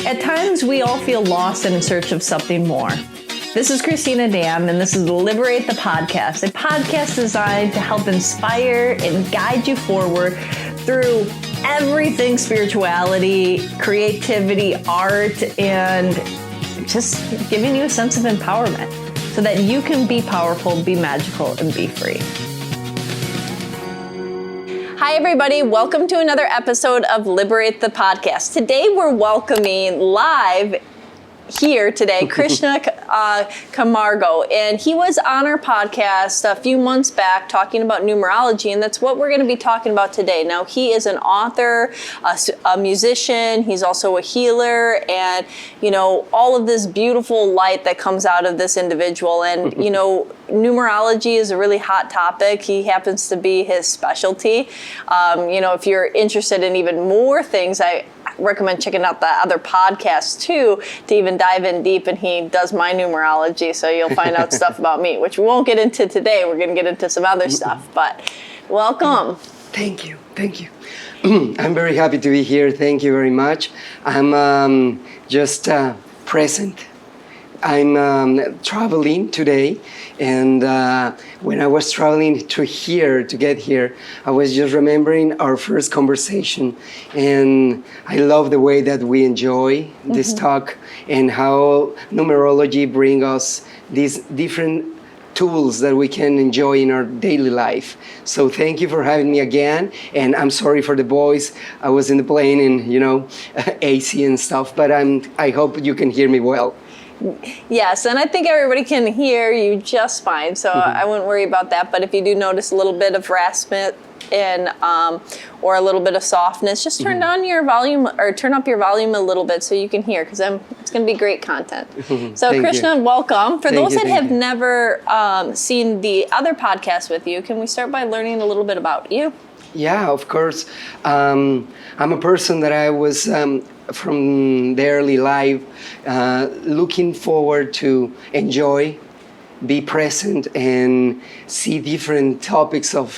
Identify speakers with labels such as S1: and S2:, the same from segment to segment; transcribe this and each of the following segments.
S1: At times, we all feel lost and in search of something more. This is Cristina Dam, and this is Liberate the podcast, a podcast designed to help inspire and guide you forward through everything spirituality, creativity, art, and just giving you a sense of empowerment so that you can be powerful, be magical, and be free. Hi, everybody. Welcome to another episode of Liberate the podcast. Today, we're welcoming live here today, Krishna Camargo, and he was on our podcast a few months back talking about numerology, and that's what we're going to be talking about today. Now, he is an author, a musician, he's also a healer, and, you know, all of this beautiful light that comes out of this individual, and, you know, numerology is a really hot topic. He happens to be his specialty. You know, if you're interested in even more things, I recommend checking out the other podcasts too to even dive in deep, and he does my numerology, so you'll find out stuff about me, which we won't get into today. We're going to get into some other stuff, but welcome.
S2: Thank you. I'm very happy to be here. Thank you very much. I'm just present. I'm traveling today, and when I was traveling to get here, I was just remembering our first conversation, and I love the way that we enjoy this talk and how numerology brings us these different tools that we can enjoy in our daily life. So thank you for having me again, and I'm sorry for the voice. I was in the plane and, you know, AC and stuff, but I hope you can hear me well.
S1: Yes, and I think everybody can hear you just fine, so I wouldn't worry about that. But if you do notice a little bit of rasping and or a little bit of softness, just turn down your volume or turn up your volume a little bit so you can hear, because it's going to be great content. So Krishna, welcome. For those that have never seen the other podcast with you, can we start by learning a little bit about you?
S2: Yeah, of course. I'm a person that I was from the early life looking forward to enjoy, be present, and see different topics of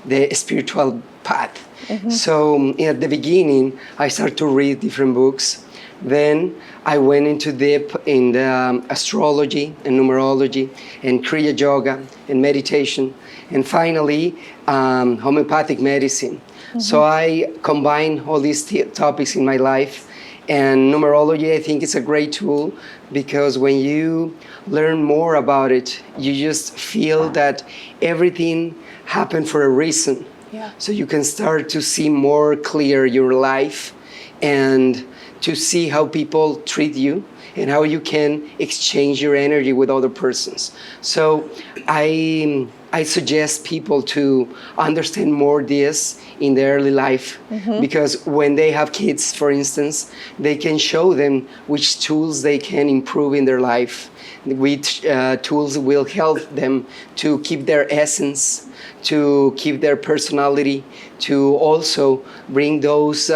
S2: the spiritual path. So at the beginning, I started to read different books. Then I went into deep in the astrology and numerology and Kriya Yoga and meditation, and finally homeopathic medicine. So I combine all these topics in my life, and numerology, I think, is a great tool, because when you learn more about it, you just feel that everything happened for a reason. So you can start to see more clear your life and to see how people treat you and how you can exchange your energy with other persons. So I suggest people to understand more this in their early life, because when they have kids, for instance, they can show them which tools they can improve in their life, which tools will help them to keep their essence, to keep their personality, to also bring those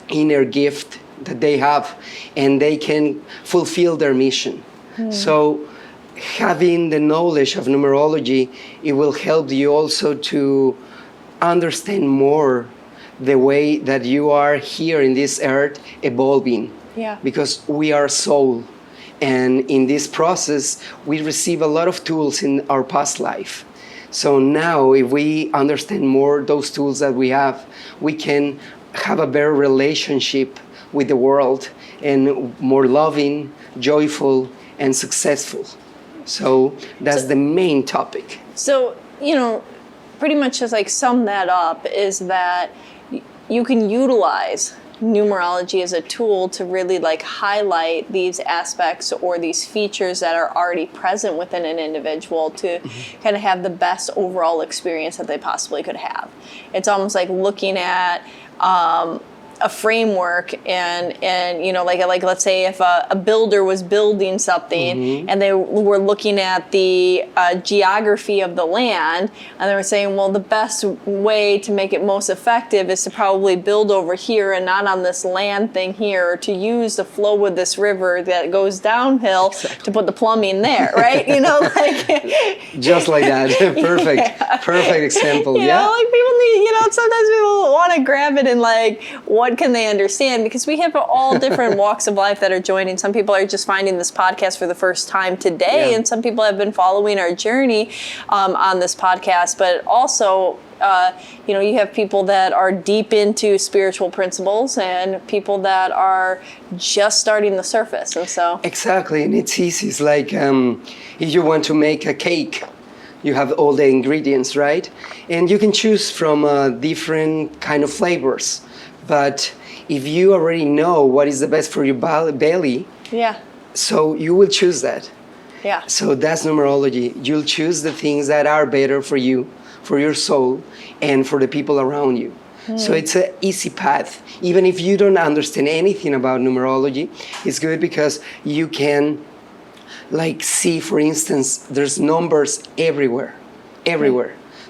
S2: inner gift that they have, and they can fulfill their mission. So having the knowledge of numerology, it will help you also to understand more the way that you are here in this earth evolving. Because we are soul, and in this process we receive a lot of tools in our past life. So now, if we understand more those tools that we have, we can have a better relationship with the world, and more loving, joyful, and successful. So that's the main topic.
S1: So, you know, pretty much just like sum that up is that you can utilize numerology as a tool to really like highlight these aspects or these features that are already present within an individual to kind of have the best overall experience that they possibly could have. It's almost like looking at a framework and you know, like let's say if a builder was building something and they were looking at the geography of the land, and they were saying, well, the best way to make it most effective is to probably build over here and not on this land thing here, or to use the flow of this river that goes downhill to put the plumbing there, right? You know, like
S2: just like that. Perfect example.
S1: You know, like people need, you know, sometimes people want to grab it and like, what what can they understand? Because we have all different walks of life that are joining. Some people are just finding this podcast for the first time today, and some people have been following our journey on this podcast. But also, you have people that are deep into spiritual principles and people that are just starting the surface. And so
S2: exactly, and it's easy. It's like if you want to make a cake, you have all the ingredients, right? And you can choose from different kind of flavors. But if you already know what is the best for your belly, so you will choose that.
S1: Yeah.
S2: So that's numerology. You'll choose the things that are better for you, for your soul, and for the people around you. So it's an easy path. Even if you don't understand anything about numerology, it's good because you can see, for instance, there's numbers everywhere.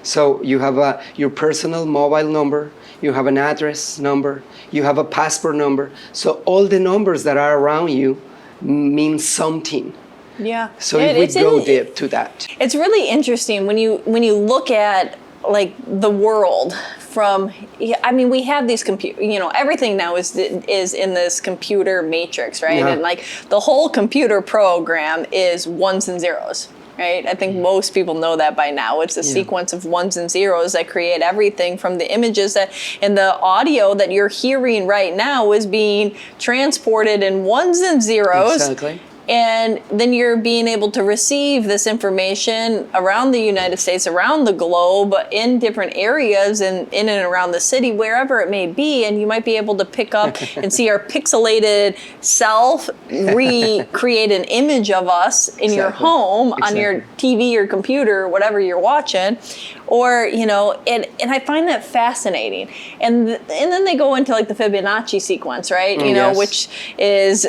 S2: So you have your personal mobile number, you have an address number, you have a passport number. So all the numbers that are around you mean something.
S1: Yeah.
S2: So if we go deep to that.
S1: It's really interesting when you look at the world from, we have these everything now is in this computer matrix, right? And the whole computer program is ones and zeros, right? I think most people know that by now. It's a sequence of ones and zeros that create everything from the images and the audio that you're hearing right now is being transported in ones and zeros.
S2: Exactly.
S1: And then you're being able to receive this information around the United States, around the globe, in different areas and in and around the city, wherever it may be. And you might be able to pick up and see our pixelated self, recreate an image of us in your home, on your TV or computer, whatever you're watching. Or, and I find that fascinating. And then they go into the Fibonacci sequence, right? Which is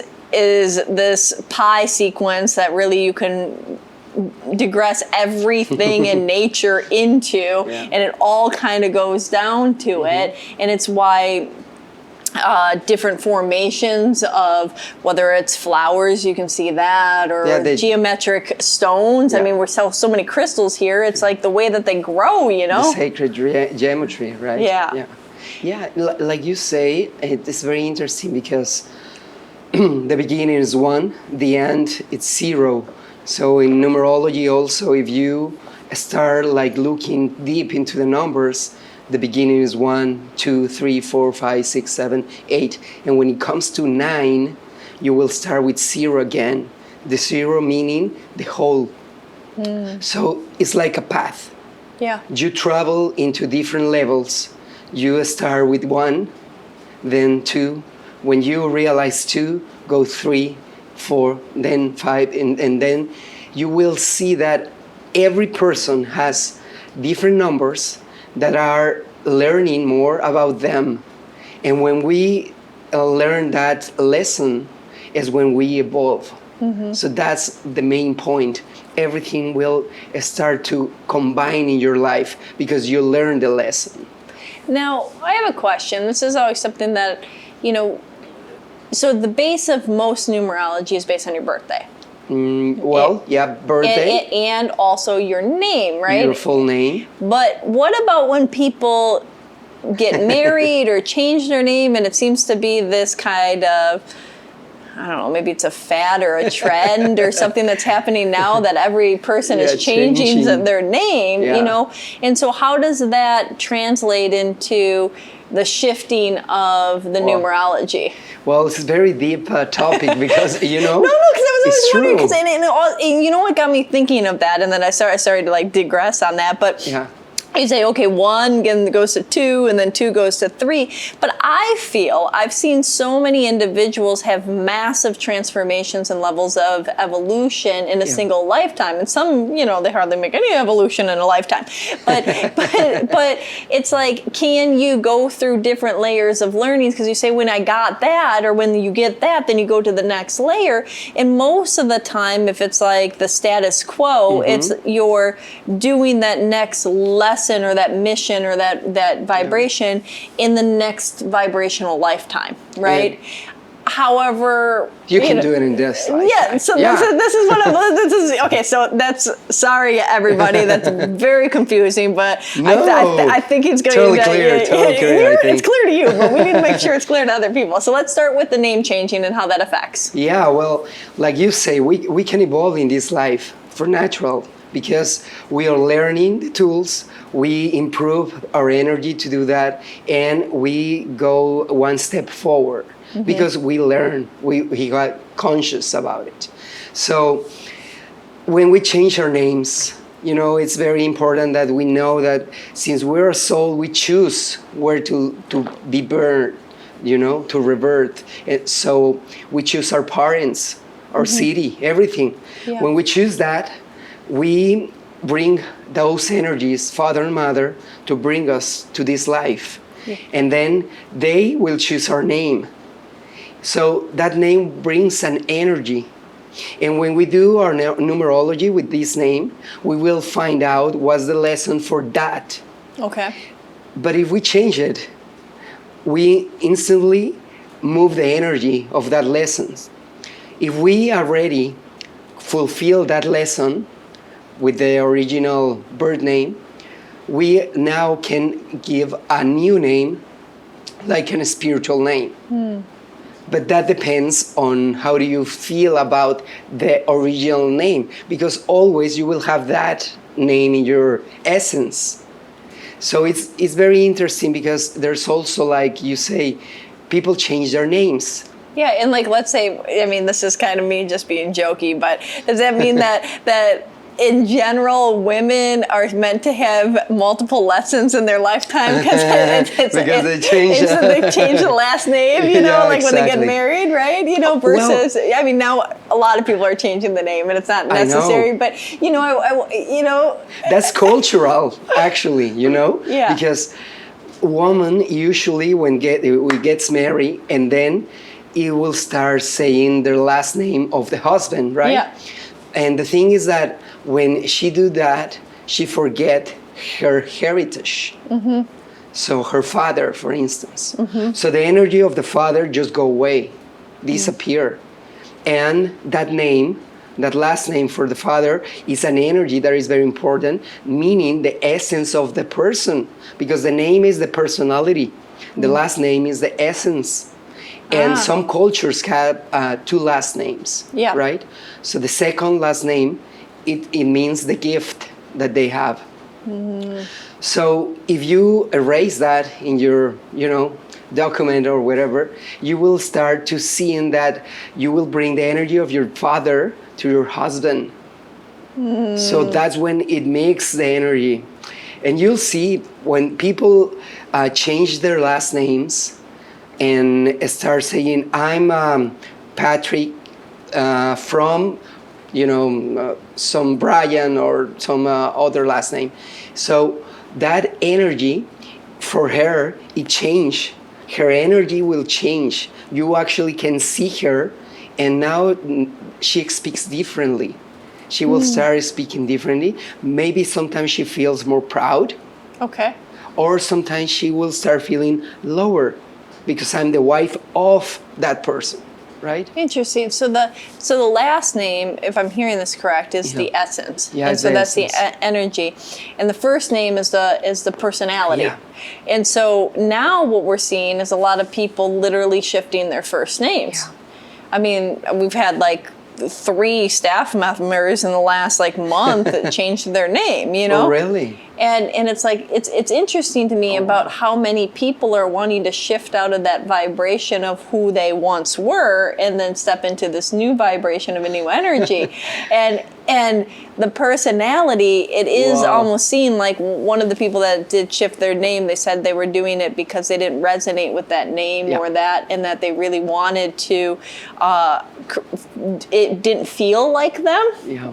S1: this pi sequence that really you can digress everything in nature into, and it all kind of goes down to it. And it's why different formations of, whether it's flowers, you can see that, or geometric stones. We're so many crystals here. It's like the way that they grow, The
S2: sacred geometry, right? Yeah, like you say, it's very interesting because the beginning is 1, the end it's 0. So in numerology also, if you start looking deep into the numbers, the beginning is 1, 2, 3, 4, 5, 6, 7, 8. And when it comes to 9, you will start with 0 again. The 0 meaning the whole. So it's like a path.
S1: Yeah.
S2: You travel into different levels. You start with 1, then 2. When you realize 2, go 3, 4, then 5, and then you will see that every person has different numbers that are learning more about them. And when we learn that lesson is when we evolve. So that's the main point. Everything will start to combine in your life because you learn the lesson.
S1: Now, I have a question. This is always something that, so the base of most numerology is based on your birthday.
S2: Birthday.
S1: And also your name, right?
S2: Your full name.
S1: But what about when people get married or change their name, and it seems to be this kind of, I don't know, maybe it's a fad or a trend or something that's happening now that every person is changing their name, And so how does that translate into the shifting of the numerology?
S2: Well, it's a very deep topic because,
S1: No, because I was wondering, and you know what got me thinking of that, and then I started to digress on that, but you say, okay, 1 goes to 2, and then 2 goes to 3. But I feel I've seen so many individuals have massive transformations and levels of evolution in a single lifetime. And some, they hardly make any evolution in a lifetime. But it's like, can you go through different layers of learnings? Because you say, when I got that, or when you get that, then you go to the next layer. And most of the time, if it's like the status quo, it's you're doing that next lesson or that mission or that vibration in the next vibrational lifetime, right? However,
S2: you can do it in this lifetime.
S1: Yeah, so this is what this is. Okay, so that's, sorry everybody, that's very confusing, but I think it's going
S2: totally clear. Totally clear. I think
S1: it's clear to you, but we need to make sure it's clear to other people. So let's start with the name changing and how that affects.
S2: Yeah, well, like you say, we can evolve in this life for natural because we are learning the tools. We improve our energy to do that, and we go one step forward. Because we learn, we got conscious about it. So when we change our names, it's very important that we know that since we're a soul, we choose where to be born, to revert. And so we choose our parents, our city, everything.
S1: Yeah.
S2: When we choose that, we bring those energies, father and mother, to bring us to this life. Yeah. And then they will choose our name. So that name brings an energy. And when we do our numerology with this name, we will find out what's the lesson for that.
S1: Okay.
S2: But if we change it, we instantly move the energy of that lesson. If we already fulfill that lesson with the original birth name, we now can give a new name, like a spiritual name. But that depends on how do you feel about the original name, because always you will have that name in your essence. So it's very interesting because there's also, like you say, people change their names.
S1: Yeah, and like, let's say, I mean, this is kind of me just being jokey, but does that mean that in general, women are meant to have multiple lessons in their lifetime because
S2: they change
S1: the last name, like
S2: exactly.
S1: when they get married, right? Versus, I mean, now a lot of people are changing the name, and it's not necessary, but
S2: that's cultural, actually,
S1: Yeah.
S2: because woman usually when gets married, and then it will start saying their last name of the husband, right?
S1: Yeah.
S2: And the thing is that when she do that, she forget her heritage. So her father, for instance. So the energy of the father just go away, disappear. And that name, that last name for the father, is an energy that is very important, meaning the essence of the person, because the name is the personality. The last name is the essence. And some cultures have two last names, right? So the second last name, it means the gift that they have. So if you erase that in your, document or whatever, you will start to seeing that you will bring the energy of your father to your husband. So that's when it makes the energy. And you'll see when people change their last names and start saying, I'm Patrick from, some Brian or some other last name. So that energy for her, it changed. Her energy will change. You actually can see her, and now she speaks differently. She will start speaking differently. Maybe sometimes she feels more proud.
S1: Okay.
S2: Or sometimes she will start feeling lower because I'm the wife of that person, right?
S1: Interesting. So the last name, if I'm hearing this correct, is the essence.
S2: Yeah,
S1: and so that's
S2: essence.
S1: The energy. And the first name is the personality.
S2: Yeah.
S1: And so now what we're seeing is a lot of people literally shifting their first names.
S2: Yeah.
S1: I mean, we've had like 3 staff members in the last month that changed their name,
S2: Oh, really?
S1: And it's like it's interesting to me about how many people are wanting to shift out of that vibration of who they once were and then step into this new vibration of a new energy. and the personality, it is almost seen like one of the people that did shift their name, they said they were doing it because they didn't resonate with that name or that, and that they really wanted to, it didn't feel like them,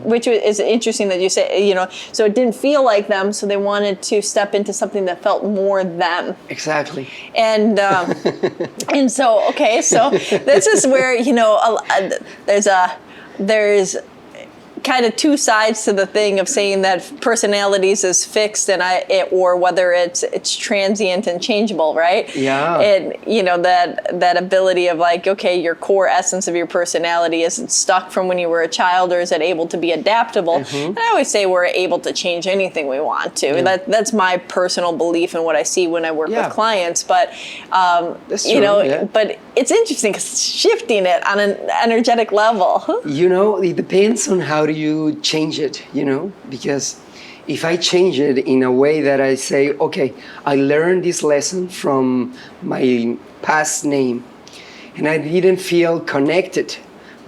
S1: which is interesting that you say, so it didn't feel like them, so they wanted to step into something that felt more them.
S2: Exactly.
S1: And and so, okay, so this is where, there's kind of two sides to the thing of saying that personalities is fixed or whether it's transient and changeable, right?
S2: Yeah.
S1: And that ability of like, okay, your core essence of your personality isn't stuck from when you were a child, or is it able to be adaptable? And I always say we're able to change anything we want to.
S2: Yeah.
S1: That's my personal belief and what I see when I work with clients. But
S2: That's true,
S1: but it's interesting because shifting it on an energetic level.
S2: It depends on how do you change it, because if I change it in a way that I say, okay, I learned this lesson from my past name and I didn't feel connected,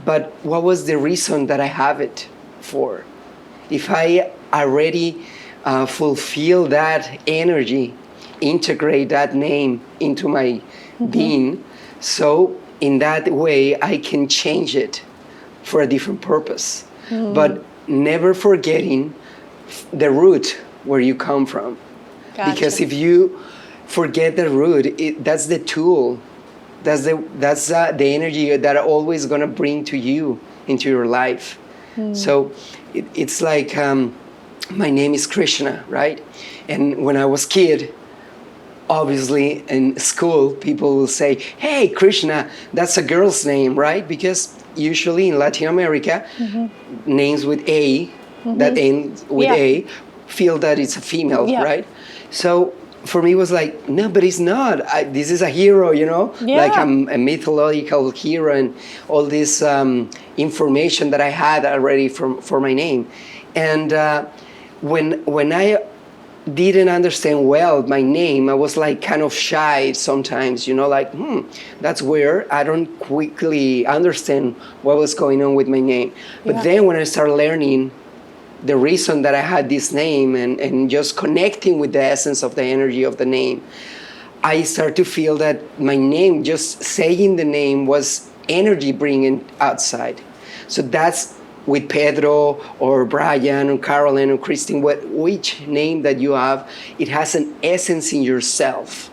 S2: but what was the reason that I have it for? If I already fulfill that energy, integrate that name into my being, so in that way I can change it for a different purpose. But never forgetting the root where you come from.
S1: Gotcha.
S2: Because if you forget the root, that's the tool. That's the energy that are always going to bring to you into your life. So it's like my name is Krishna, right? And when I was kid, obviously in school, people will say, hey, Krishna, that's a girl's name, right? Because usually in Latin America, names with A, that end with A, feel that it's a female, right? So for me, it was like, no, but it's not. This is a hero, like I'm a mythological hero, and all this information that I had already for my name. And when I didn't understand well my name, I was like kind of shy sometimes, like, that's weird. I don't quickly understand what was going on with my name. But then when I started learning the reason that I had this name and just connecting with the essence of the energy of the name, I started to feel that my name, just saying the name, was energy bringing outside. So that's with Pedro or Brian or Carolyn or Christine, which name that you have, it has an essence in yourself.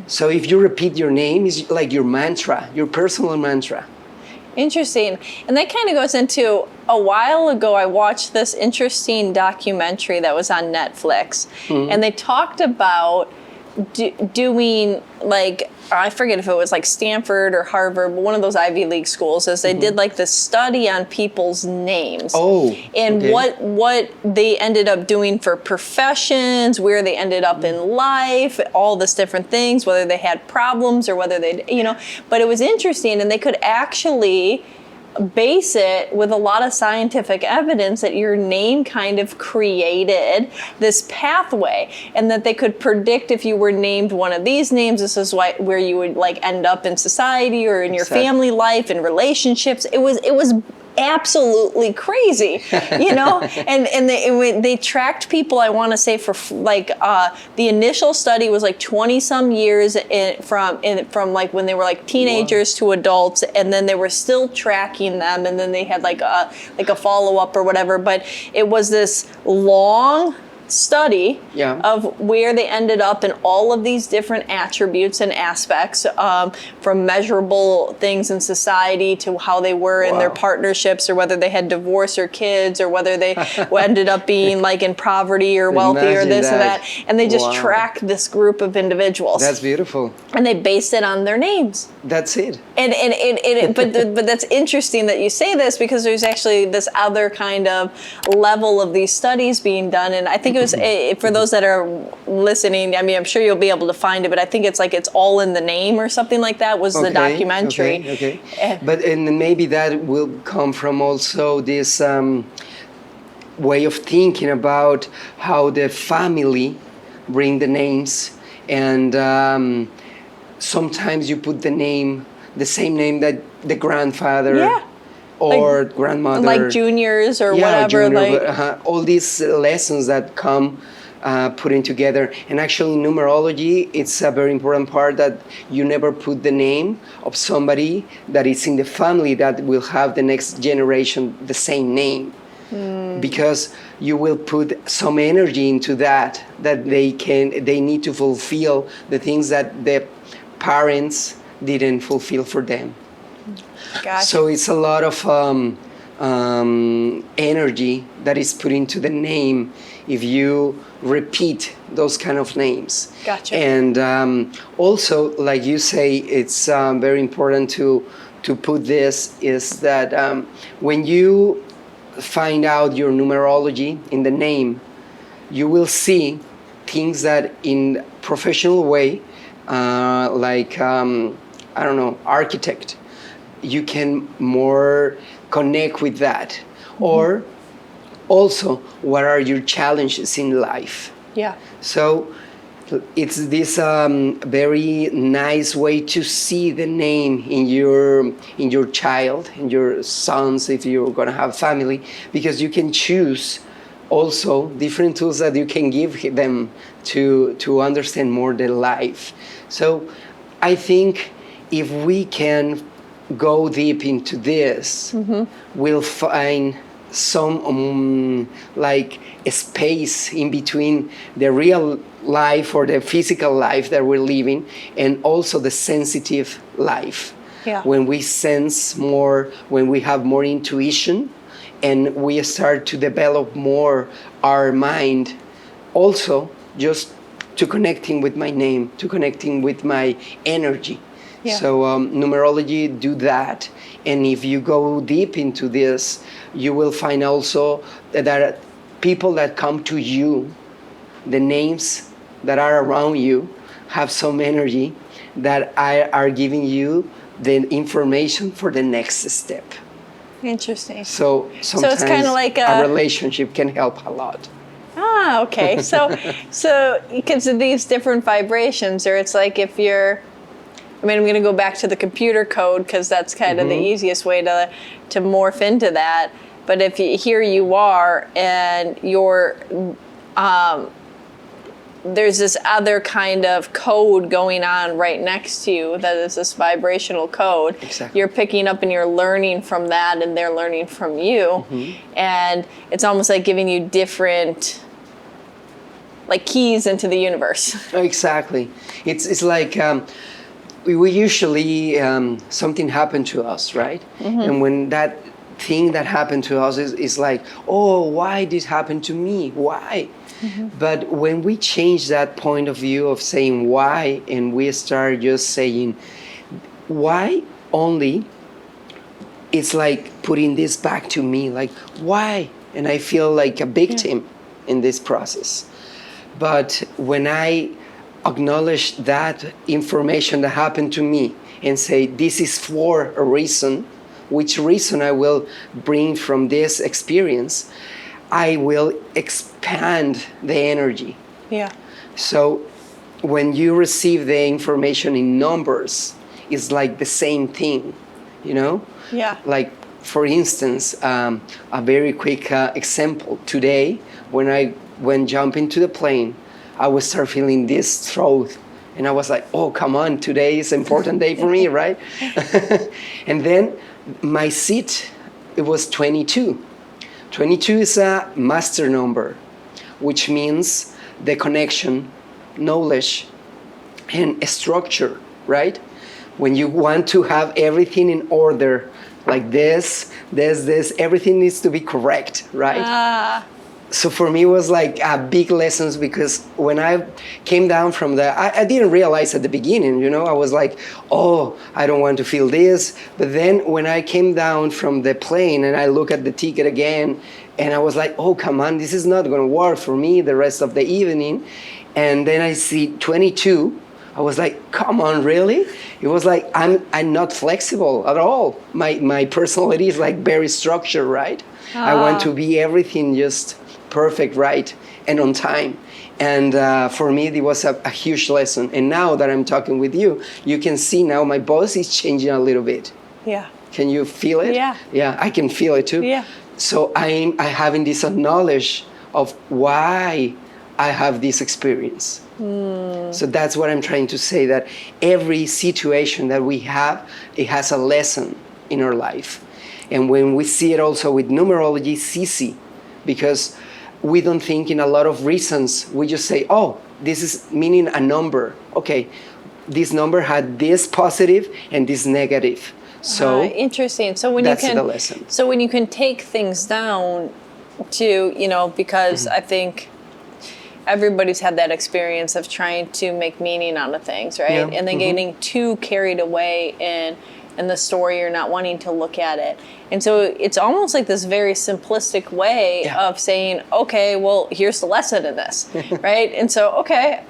S2: So if you repeat your name, it's like your mantra, your personal mantra.
S1: Interesting. And that kind of goes into, a while ago, I watched this interesting documentary that was on Netflix. And they talked about doing, like, I forget if it was like Stanford or Harvard, but one of those Ivy League schools, as they did like this study on people's names. And what they ended up doing for professions, where they ended up in life, all this different things, whether they had problems or whether they, but it was interesting, and they could actually base it with a lot of scientific evidence that your name kind of created this pathway, and that they could predict if you were named one of these names, this is where you would like end up in society or in your family life and relationships. It was absolutely crazy, and they tracked people, I want to say, for like the initial study was like 20 some years from like when they were like teenagers to adults, and then they were still tracking them, and then they had like a follow-up or whatever, but it was this long study of where they ended up in all of these different attributes and aspects, from measurable things in society to how they were in their partnerships, or whether they had divorce or kids, or whether they ended up being like in poverty or wealthy or this or that. And they just tracked this group of individuals.
S2: That's beautiful.
S1: And they based it on their names.
S2: That's it.
S1: But that's interesting that you say this, because there's actually this other kind of level of these studies being done, and I think it was, for those that are listening, I mean, I'm sure you'll be able to find it, but I think it's like It's All in the Name or something like that was the documentary.
S2: Okay. But and maybe that will come from also this way of thinking about how the family bring the names, and sometimes you put the same name that the grandfather or like, grandmother,
S1: like juniors or whatever,
S2: all these lessons that come putting together. And actually in numerology, it's a very important part that you never put the name of somebody that is in the family that will have the next generation the same name, because you will put some energy into that they need to fulfill the things that the parents didn't fulfill for them.
S1: Gotcha.
S2: So it's a lot of energy that is put into the name if you repeat those kind of names.
S1: Gotcha.
S2: And also, like you say, it's very important to put this is that when you find out your numerology in the name, you will see things that in professional way, like I don't know, architect, you can more connect with that. Or also, what are your challenges in life?
S1: Yeah.
S2: So it's this very nice way to see the name in your child, in your sons, if you're gonna have family, because you can choose also different tools that you can give them to understand more their life. So I think if we can go deep into this, we'll find some like a space in between the real life or the physical life that we're living and also the sensitive life.
S1: Yeah.
S2: When we sense more, when we have more intuition, and we start to develop more our mind, also just to connecting with my name, to connecting with my energy.
S1: Yeah.
S2: So numerology do that, and if you go deep into this, you will find also that there are people that come to you, the names that are around you have some energy that are giving you the information for the next step.
S1: Interesting.
S2: So sometimes
S1: it's kind of like
S2: a relationship can help a lot.
S1: Ah, okay. So because of these different vibrations, or it's like if you're, I mean, I'm going to go back to the computer code because that's kind of the easiest way to morph into that. But if you, here you are and you're, there's this other kind of code going on right next to you that is this vibrational code.
S2: Exactly.
S1: You're picking up and you're learning from that and they're learning from you. And it's almost like giving you different like keys into the universe.
S2: Exactly. It's like we usually something happened to us, right? And when that thing that happened to us is like, oh, why did this happen to me? Why? But when we change that point of view of saying why, and we start just saying why only, it's like putting this back to me, like why? And I feel like a victim in this process. But when I acknowledge that information that happened to me and say this is for a reason, which reason I will bring from this experience, I will expand the energy.
S1: Yeah.
S2: So when you receive the information in numbers, it's like the same thing, you know?
S1: Yeah.
S2: Like, for instance, a very quick example. Today, when I went jump into the plane, I would start feeling this throat. And I was like, oh, come on, today is an important day for me, right? And then my seat, it was 22. 22 is a master number, which means the connection, knowledge, and structure, right? When you want to have everything in order, like this, everything needs to be correct, right? So for me, it was like a big lessons because when I came down from I didn't realize at the beginning, you know, I was like, oh, I don't want to feel this. But then when I came down from the plane and I look at the ticket again, and I was like, oh, come on, this is not going to work for me the rest of the evening. And then I see 22. I was like, come on, really? It was like, I'm not flexible at all. My personality is like very structured, right? I want to be everything just perfect, right, and on time. And for me, it was a huge lesson. And now that I'm talking with you, you can see now my voice is changing a little bit.
S1: Yeah.
S2: Can you feel it?
S1: Yeah.
S2: Yeah, I can feel it too.
S1: Yeah.
S2: So I having this knowledge of why I have this experience. So that's what I'm trying to say, that every situation that we have, it has a lesson in our life. And when we see it also with numerology, it's easy because we don't think in a lot of reasons. We just say, oh, this is meaning a number. Okay, this number had this positive and this negative. So
S1: interesting. So when
S2: that's
S1: you can,
S2: the lesson.
S1: So when you can take things down to, because I think everybody's had that experience of trying to make meaning out of things, right?
S2: Yeah.
S1: And then getting too carried away in the story or not wanting to look at it. And so it's almost like this very simplistic way of saying, okay, well, here's the lesson in this, right? And so, okay,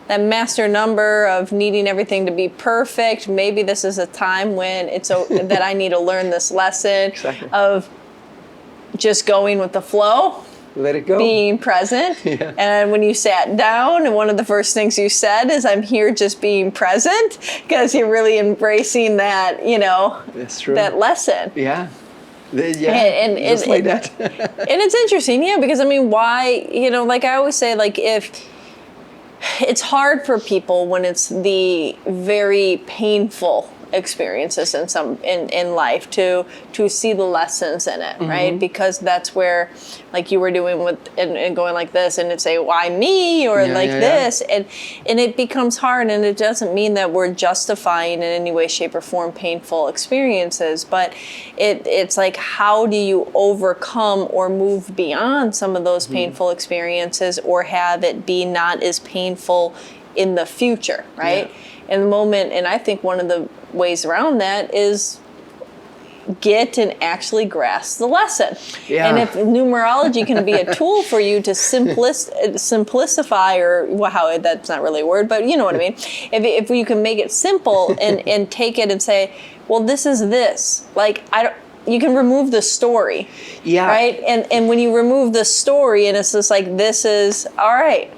S1: that master number of needing everything to be perfect, maybe this is a time when that I need to learn this lesson of just going with the flow.
S2: Let it go.
S1: Being present.
S2: Yeah.
S1: And when you sat down, and one of the first things you said is, I'm here just being present, because you're really embracing that,
S2: That's true.
S1: that lesson.
S2: Yeah.
S1: And
S2: just like that.
S1: And it's interesting, because why, like I always say, like if it's hard for people when it's the very painful experiences in life to see the lessons in it, right? Because that's where, like you were doing with and going like this, and it'd say, why me, or this, and it becomes hard. And it doesn't mean that we're justifying in any way, shape, or form painful experiences, but it's like, how do you overcome or move beyond some of those painful experiences, or have it be not as painful in the future, right? In the moment. And I think one of the ways around that is get and actually grasp the lesson. Yeah. And if numerology can be a tool for you to simplify, or how that's not really a word, but you know what I mean. If you can make it simple and take it and say, well, this is this. Like you can remove the story. Yeah. Right. And when you remove the story, and it's just like, this is all right.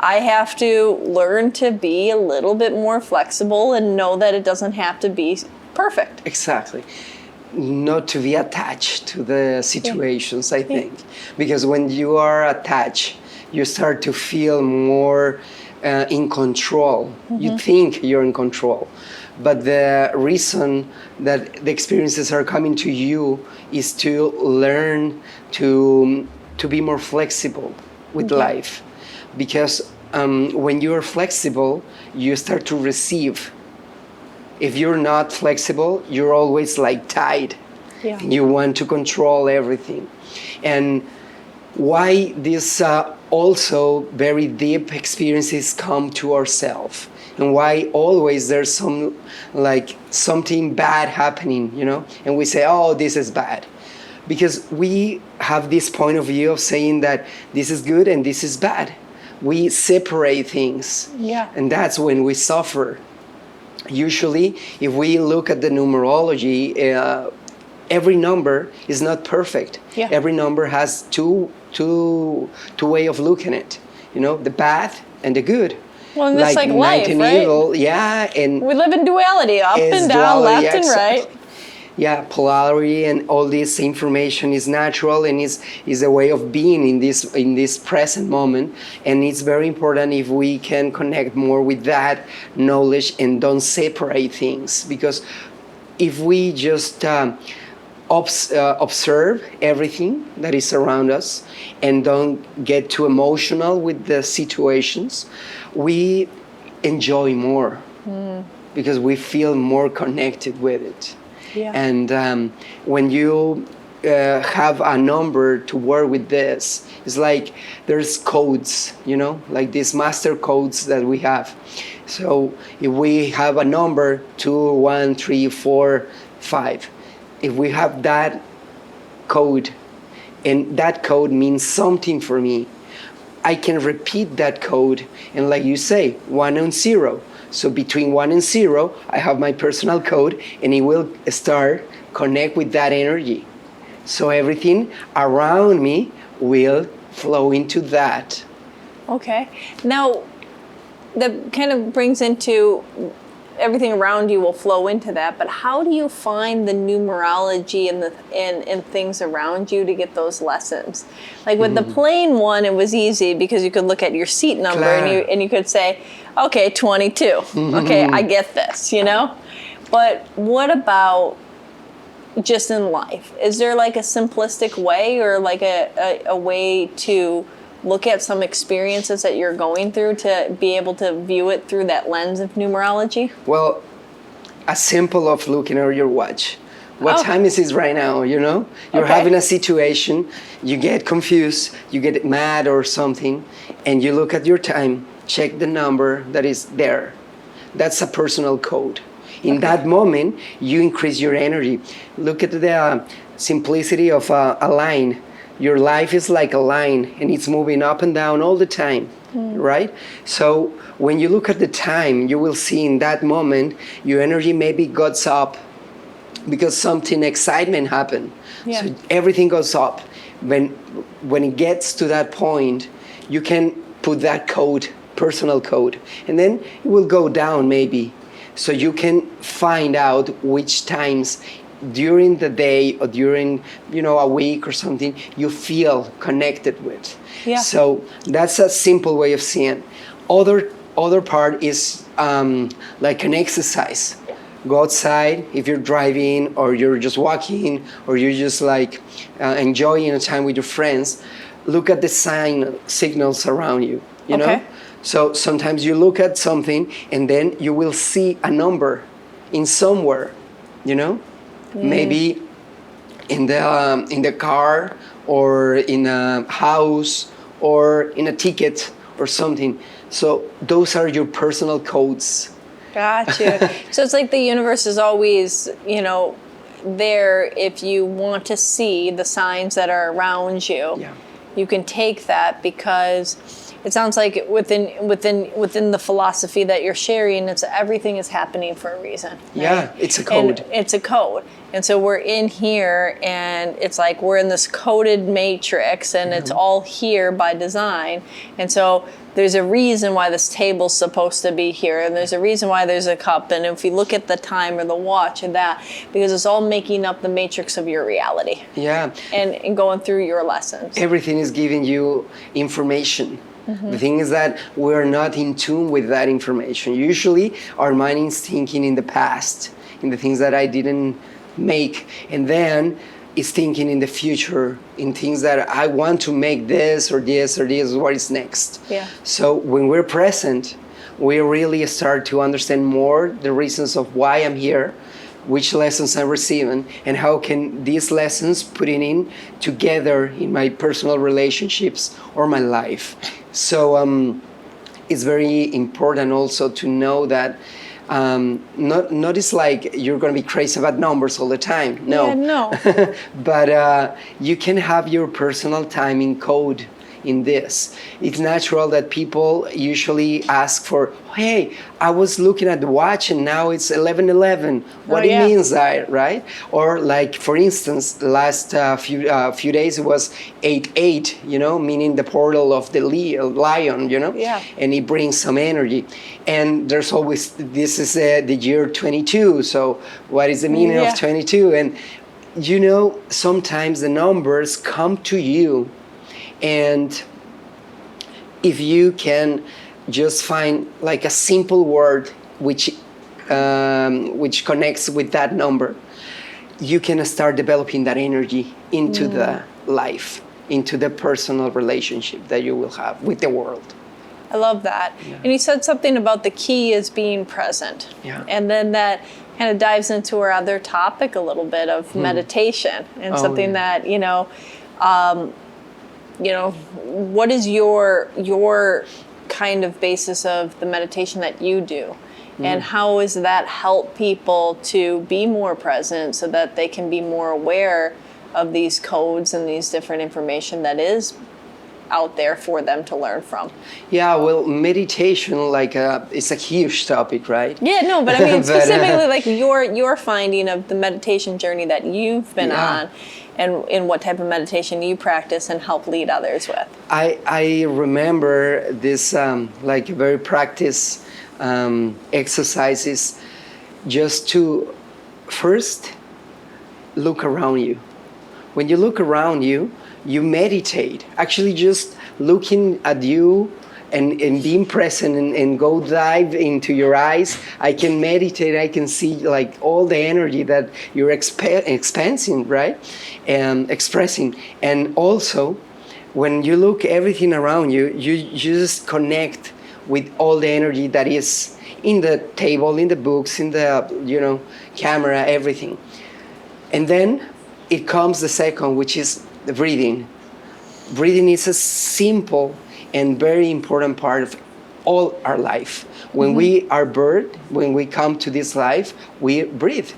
S1: I have to learn to be a little bit more flexible and know that it doesn't have to be perfect.
S2: Exactly. Not to be attached to the situations, I think. Because when you are attached, you start to feel more in control. You think you're in control. But the reason that the experiences are coming to you is to learn to be more flexible with life. Because when you're flexible, you start to receive. If you're not flexible, you're always like tied. Yeah. You want to control everything. And why these also very deep experiences come to ourselves, and why always there's something bad happening, and we say, oh, this is bad. Because we have this point of view of saying that this is good and this is bad. We separate things, and that's when we suffer. Usually, if we look at the numerology, every number is not perfect. Yeah. Every number has two way of looking at it. The bad and the good.
S1: Well, and it's like life, right?
S2: Evil, and
S1: we live in duality, up and down, left and right.
S2: Yeah, polarity and all this information is natural, and is a way of being in this present moment. And it's very important if we can connect more with that knowledge and don't separate things. Because if we just observe everything that is around us and don't get too emotional with the situations, we enjoy more because we feel more connected with it. Yeah. And when you have a number to work with this, it's like there's codes, like these master codes that we have. So if we have a number 2, 1, 3, 4, 5, if we have that code, and that code means something for me, I can repeat that code, and like you say, 1 and 0. So between 1 and 0, I have my personal code, and it will start connect with that energy. So everything around me will flow into that. Okay.
S1: Now, that kind of brings into everything around you will flow into that, but how do you find the numerology and things around you to get those lessons? Like with the plain one, it was easy because you could look at your seat number and you could say, okay, 22. Okay, I get this, But what about just in life? Is there like a simplistic way or like a way to look at some experiences that you're going through to be able to view it through that lens of numerology?
S2: Well, as simple of looking at your watch. What time is it right now, you know? You're
S1: Okay.
S2: having a situation, you get confused, you get mad or something, and you look at your time, check the number that is there. That's a personal code. In that moment, you increase your energy. Look at the simplicity of a line. Your life is like a line, and it's moving up and down all the time, right? So when you look at the time, you will see in that moment, your energy maybe goes up because something excitement happened.
S1: Yeah.
S2: So everything goes up. When it gets to that point, you can put that code, personal code, and then it will go down maybe. So you can find out which times during the day or during, you know, a week or something you feel connected with.
S1: Yeah.
S2: So that's a simple way of seeing. Other part is like an exercise. Go outside if you're driving or you're just walking or you're just like enjoying a time with your friends. Look at the signals around you. You know. So sometimes you look at something and then you will see a number in somewhere. You know, maybe in the car or in a house or in a ticket or something. So those are your personal codes.
S1: Gotcha. So it's like the universe is always, you know, there if you want to see the signs that are around you.
S2: Yeah.
S1: You can take that because it sounds like within the philosophy that you're sharing, it's everything is happening for a reason. Right?
S2: Yeah, it's a code.
S1: And it's a code. And so we're in here and it's like we're in this coded matrix and it's all here by design. And so there's a reason why this table's supposed to be here and there's a reason why there's a cup. And if you look at the time or the watch and that, because it's all making up the matrix of your reality.
S2: Yeah.
S1: And going through your lessons.
S2: Everything is giving you information. The thing is that we're not in tune with that information. Usually our mind is thinking in the past, in the things that I didn't make, and then it's thinking in the future, in things that I want to make this or this or this, what is next.
S1: Yeah.
S2: So when we're present, we really start to understand more the reasons of why I'm here, which lessons I'm receiving, and how can these lessons put it in together in my personal relationships or my life. So it's very important also to know that not it's like you're going to be crazy about numbers all the time. No.
S1: Yeah, no.
S2: But you can have your personal timing code in this. It's natural that people usually ask for, hey, I was looking at the watch and now it's 11:11. What it means that, right? Or like, for instance, the last few days it was 8:8, you know, meaning the portal of the lion, you know?
S1: Yeah.
S2: And it brings some energy. And there's always, this is the year 22, so what is the meaning of 22? And you know, sometimes the numbers come to you. And if you can just find like a simple word which connects with that number, you can start developing that energy into the life, into the personal relationship that you will have with the world.
S1: I love that.
S2: Yeah.
S1: And you said something about the key is being present.
S2: Yeah.
S1: And then that kind of dives into our other topic a little bit of meditation and something that, you know, what is your kind of basis of the meditation that you do? And how does that help people to be more present so that they can be more aware of these codes and these different information that is out there for them to learn from?
S2: Yeah, well, meditation, like, it's a huge topic, right?
S1: Yeah, no, but I mean specifically like your finding of the meditation journey that you've been on, and what type of meditation you practice and help lead others with.
S2: I remember this like very practice exercises just to first look around you. When you look around you, you meditate. Actually, just looking at you and being present and go dive into your eyes, I can meditate. I can see like all the energy that you're expressing, right? And expressing. And also, when you look everything around you, you just connect with all the energy that is in the table, in the books, in the, camera, everything. And then it comes the second, which is the breathing. Breathing is a simple and very important part of all our life. When we are birthed, when we come to this life, we breathe.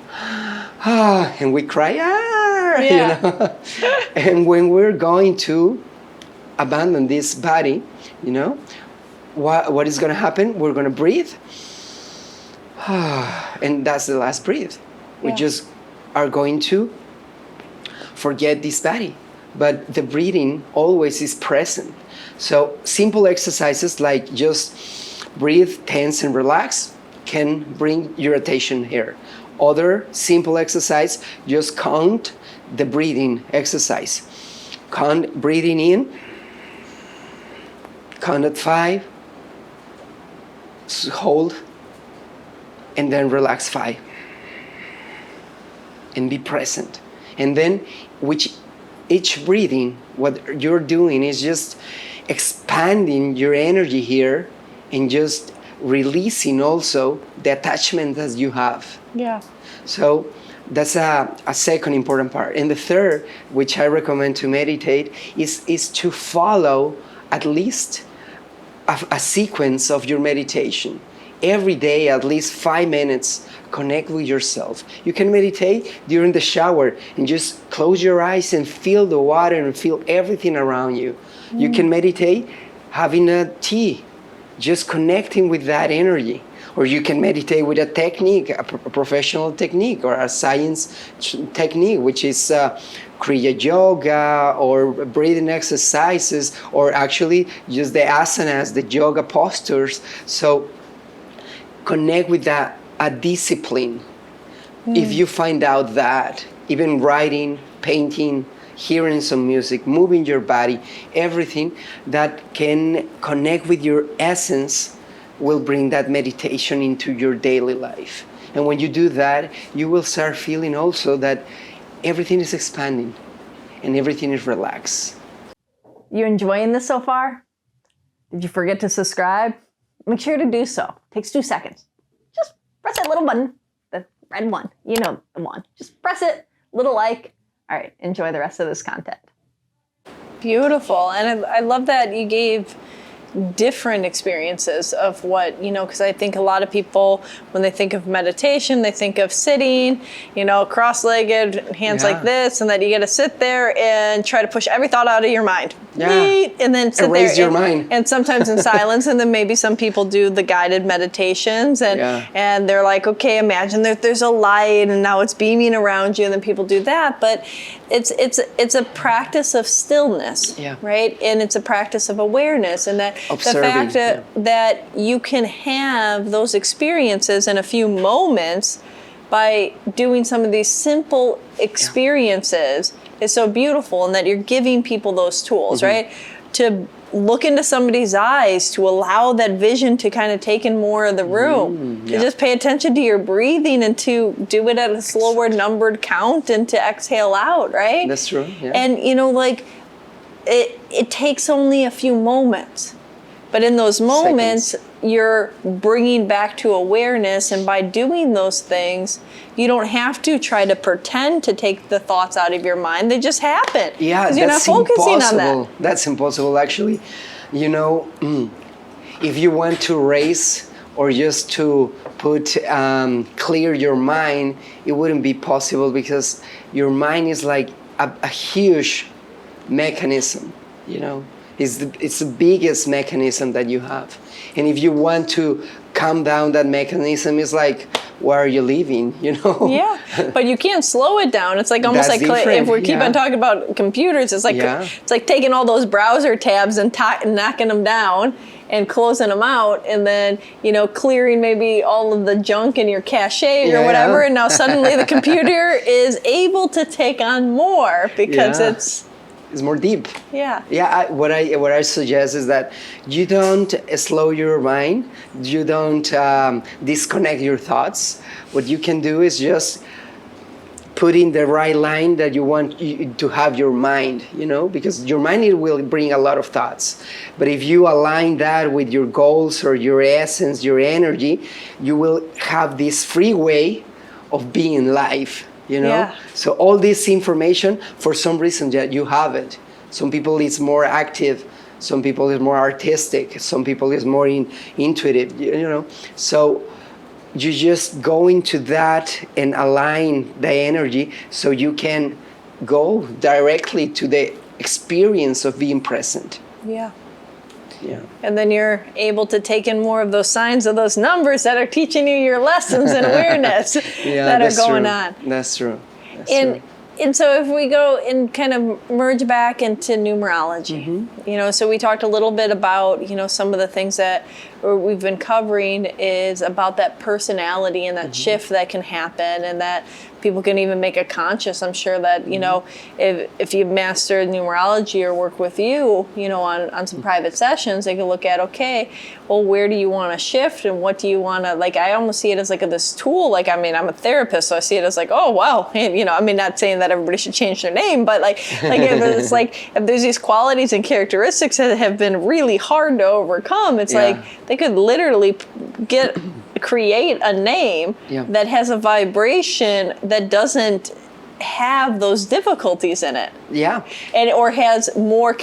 S2: And we cry, And when we're going to abandon this body, what is going to happen? We're going to breathe. And that's the last breath. We just are going to forget this body. But the breathing always is present. So simple exercises like just breathe, tense, and relax can bring your attention here. Other simple exercise, just count the breathing exercise. Count breathing in, count at 5, hold, and then relax 5. And be present. And then each breathing, what you're doing is just expanding your energy here and just releasing also the attachment that you have.
S1: Yeah.
S2: So that's a second important part. And the third, which I recommend to meditate, is to follow at least a sequence of your meditation. Every day, at least 5 minutes, connect with yourself. You can meditate during the shower and just close your eyes and feel the water and feel everything around you. You can meditate having a tea, just connecting with that energy. Or you can meditate with a technique, a professional technique, or a science technique, which is Kriya Yoga, or breathing exercises, or actually just the asanas, the yoga postures. So connect with that, a discipline. If you find out that, even writing, painting, hearing some music, moving your body, everything that can connect with your essence will bring that meditation into your daily life. And when you do that, you will start feeling also that everything is expanding and everything is relaxed.
S1: You enjoying this so far? Did you forget to subscribe? Make sure to do so. It takes 2 seconds. Just press that little button, the red one. You know the one. Just press it, little like. All right, enjoy the rest of this content. Beautiful. And I love that you gave different experiences of what, because I think a lot of people, when they think of meditation, they think of sitting, cross-legged, hands like this, and that you got to sit there and try to push every thought out of your mind. And then sit
S2: Erase
S1: there
S2: your mind.
S1: And sometimes in silence, and then maybe some people do the guided meditations, and they're like, okay, imagine there's a light and now it's beaming around you, and then people do that. But it's a practice of stillness, right? And it's a practice of awareness, and that
S2: observing,
S1: the fact that you can have those experiences in a few moments by doing some of these simple experiences is so beautiful, and that you're giving people those tools, right? To look into somebody's eyes, to allow that vision to kind of take in more of the room, to just pay attention to your breathing and to do it at a slower numbered count and to exhale out, right?
S2: That's true. Yeah.
S1: And, it takes only a few moments. But in those moments, you're bringing back to awareness, and by doing those things, you don't have to try to pretend to take the thoughts out of your mind. They just happen.
S2: Yeah,
S1: because you're not focusing
S2: impossible.
S1: on that.
S2: That's impossible, actually. If you want to race or just to clear your mind, it wouldn't be possible, because your mind is like a huge mechanism, It's the biggest mechanism that you have. And if you want to calm down that mechanism, it's like, where are you living,
S1: Yeah, but you can't slow it down. It's like almost
S2: That's
S1: like if we keep
S2: different,
S1: on talking about computers, it's like taking all those browser tabs and knocking them down and closing them out, and then clearing maybe all of the junk in your cache or whatever, and now suddenly the computer is able to take on more because it's
S2: more deep.
S1: Yeah.
S2: Yeah. What I suggest is that you don't slow your mind. You don't disconnect your thoughts. What you can do is just put in the right line that you want to have your mind, because your mind, it will bring a lot of thoughts. But if you align that with your goals or your essence, your energy, you will have this free way of being life,
S1: Yeah.
S2: So all this information, for some reason, that you have it. Some people is more active, some people is more artistic, some people is more intuitive, So you just go into that and align the energy so you can go directly to the experience of being present.
S1: Yeah.
S2: Yeah.
S1: And then you're able to take in more of those signs of those numbers that are teaching you your lessons and awareness that are going on.
S2: That's true.
S1: And so if we go and kind of merge back into numerology, so we talked a little bit about, some of the things that we've been covering is about that personality and that shift that can happen, and that people can even make a conscious. I'm sure that, if you master numerology or work with you, on some private sessions, they can look at, okay, well, where do you want to shift, and what do you want to, I almost see it as this tool. I'm a therapist, so I see it as oh, wow. And, not saying that everybody should change their name, but if it's if there's these qualities and characteristics that have been really hard to overcome, it's they could literally create a name that has a vibration that doesn't have those difficulties in it.
S2: Yeah.
S1: Or has more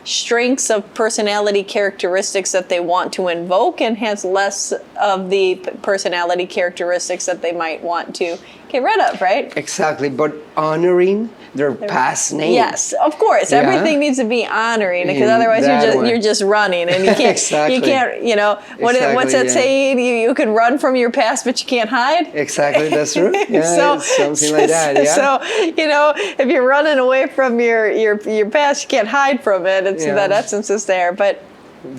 S1: strengths of personality characteristics that they want to invoke, and has less of the personality characteristics that they might want to get rid of, right?
S2: Exactly, but honoring their past name.
S1: Yes, of course. Everything needs to be honoring, because otherwise you're just running, and you can't.
S2: Exactly.
S1: You can't. What's that saying? You can run from your past, but you can't hide.
S2: Exactly, that's true. Yeah, something like that. Yeah.
S1: So if you're running away from your past, you can't hide from it. It's that essence is there, but.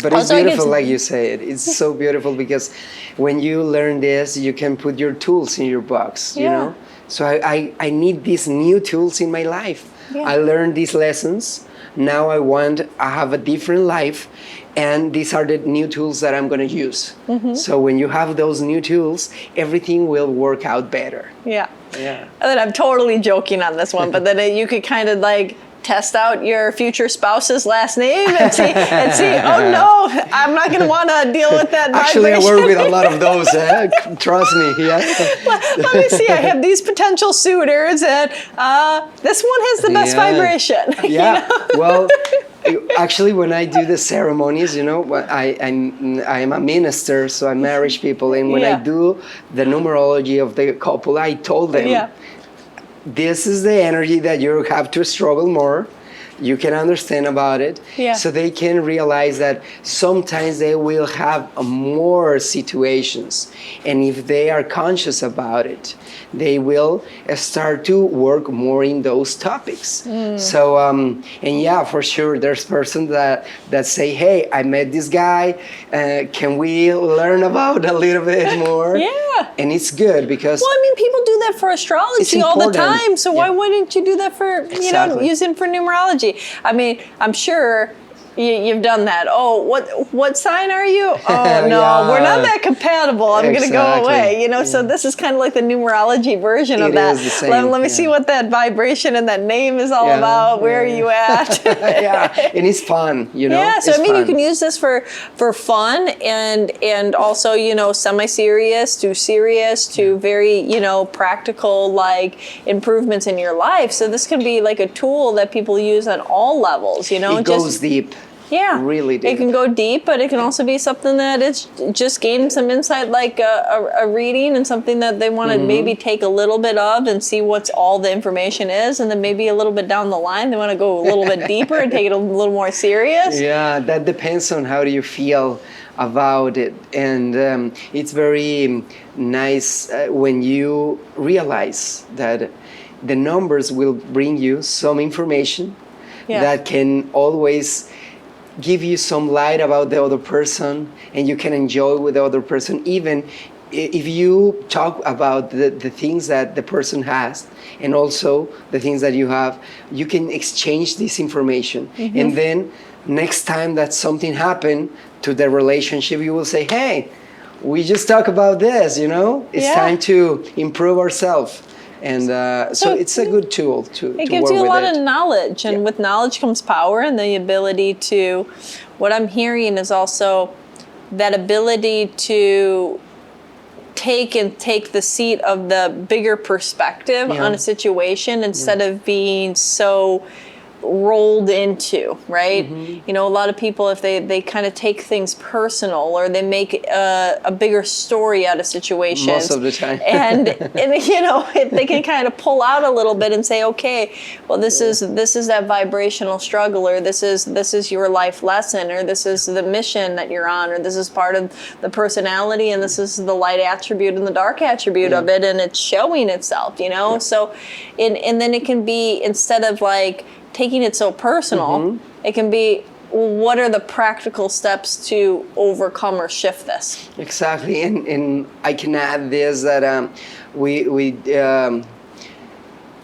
S2: But it's beautiful, like you say it. It's so beautiful, because when you learn this, you can put your tools in your box, So I need these new tools in my life. Yeah. I learned these lessons. Now I have a different life, and these are the new tools that I'm going to use. So when you have those new tools, everything will work out better. Yeah.
S1: And then I'm totally joking on this one, but then you could kind of test out your future spouse's last name and see, oh no, I'm not going to want to deal with that
S2: Actually,
S1: vibration.
S2: I work with a lot of those, trust me. Yeah.
S1: Let me see, I have these potential suitors, and this one has the best vibration.
S2: Yeah, well, actually, when I do the ceremonies, I'm a minister, so I marriage people, and when I do the numerology of the couple, I told them, this is the energy that you have to struggle more. You can understand about it. So they can realize that sometimes they will have more situations. And if they are conscious about it, they will start to work more in those topics. So, and for sure, there's persons that say, hey, I met this guy. Can we learn about a little bit more? And it's good because...
S1: Well, people do that for astrology all the time. So why wouldn't you do that for, using for numerology? I'm sure you've done that. Oh, what sign are you? Oh, no, we're not that compatible. I'm going to go away. So this is kind of like the numerology version of that.
S2: Is the same.
S1: Let me see what that vibration and that name is all about. Where are you at?
S2: And it's fun,
S1: Yeah, so
S2: it's fun.
S1: you can use this for fun and also, semi-serious to serious to very, practical, improvements in your life. So this can be a tool that people use on all levels,
S2: It goes deep.
S1: Yeah,
S2: really deep.
S1: It can go deep, but it can also be something that it's just gaining some insight, like a reading, and something that they want to maybe take a little bit of and see what's all the information is, and then maybe a little bit down the line they want to go a little bit deeper and take it a little more serious.
S2: Yeah, that depends on how do you feel about it, and it's very nice when you realize that the numbers will bring you some information that can always give you some light about the other person, and you can enjoy with the other person, even if you talk about the things that the person has and also the things that you have. You can exchange this information, and then next time that something happened to the relationship, you will say, hey, we just talk about this, it's time to improve ourselves. And so it's a good tool to
S1: it gives
S2: work
S1: you a
S2: with
S1: lot
S2: it.
S1: of knowledge, and with knowledge comes power, and the ability to, what I'm hearing is also that ability to take the seat of the bigger perspective on a situation instead of being so rolled into, right? You know, a lot of people, if they kind of take things personal, or they make a bigger story out of situations.
S2: Most of the time.
S1: and you know, if they can kind of pull out a little bit and say, okay, well, this is that vibrational struggle, or this is your life lesson, or this is the mission that you're on, or this is part of the personality, and this is the light attribute and the dark attribute of it, and it's showing itself, you know? So, and then it can be, instead of like taking it so personal, it can be, what are the practical steps to overcome or shift this?
S2: Exactly, and I can add this, that we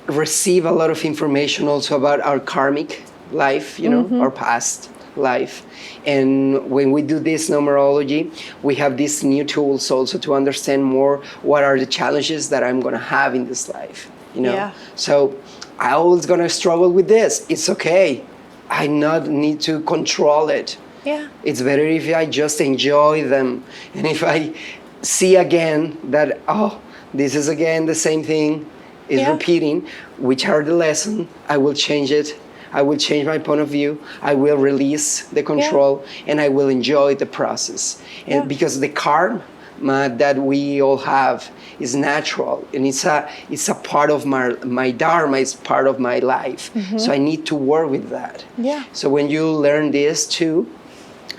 S2: receive a lot of information also about our karmic life, you know, our past life. And when we do this numerology, we have these new tools also to understand more what are the challenges that I'm going to have in this life, you know.
S1: Yeah.
S2: So I always going to struggle with this. It's okay. I not need to control it.
S1: Yeah.
S2: It's better if I just enjoy them. And if I see again that, oh, this is again the same thing is repeating, which are the lesson, I will change it. I will change my point of view. I will release the control, and I will enjoy the process. And because the karma that we all have is natural, and it's a part of my dharma, it's part of my life. So I need to work with that.
S1: Yeah.
S2: So when you learn this too,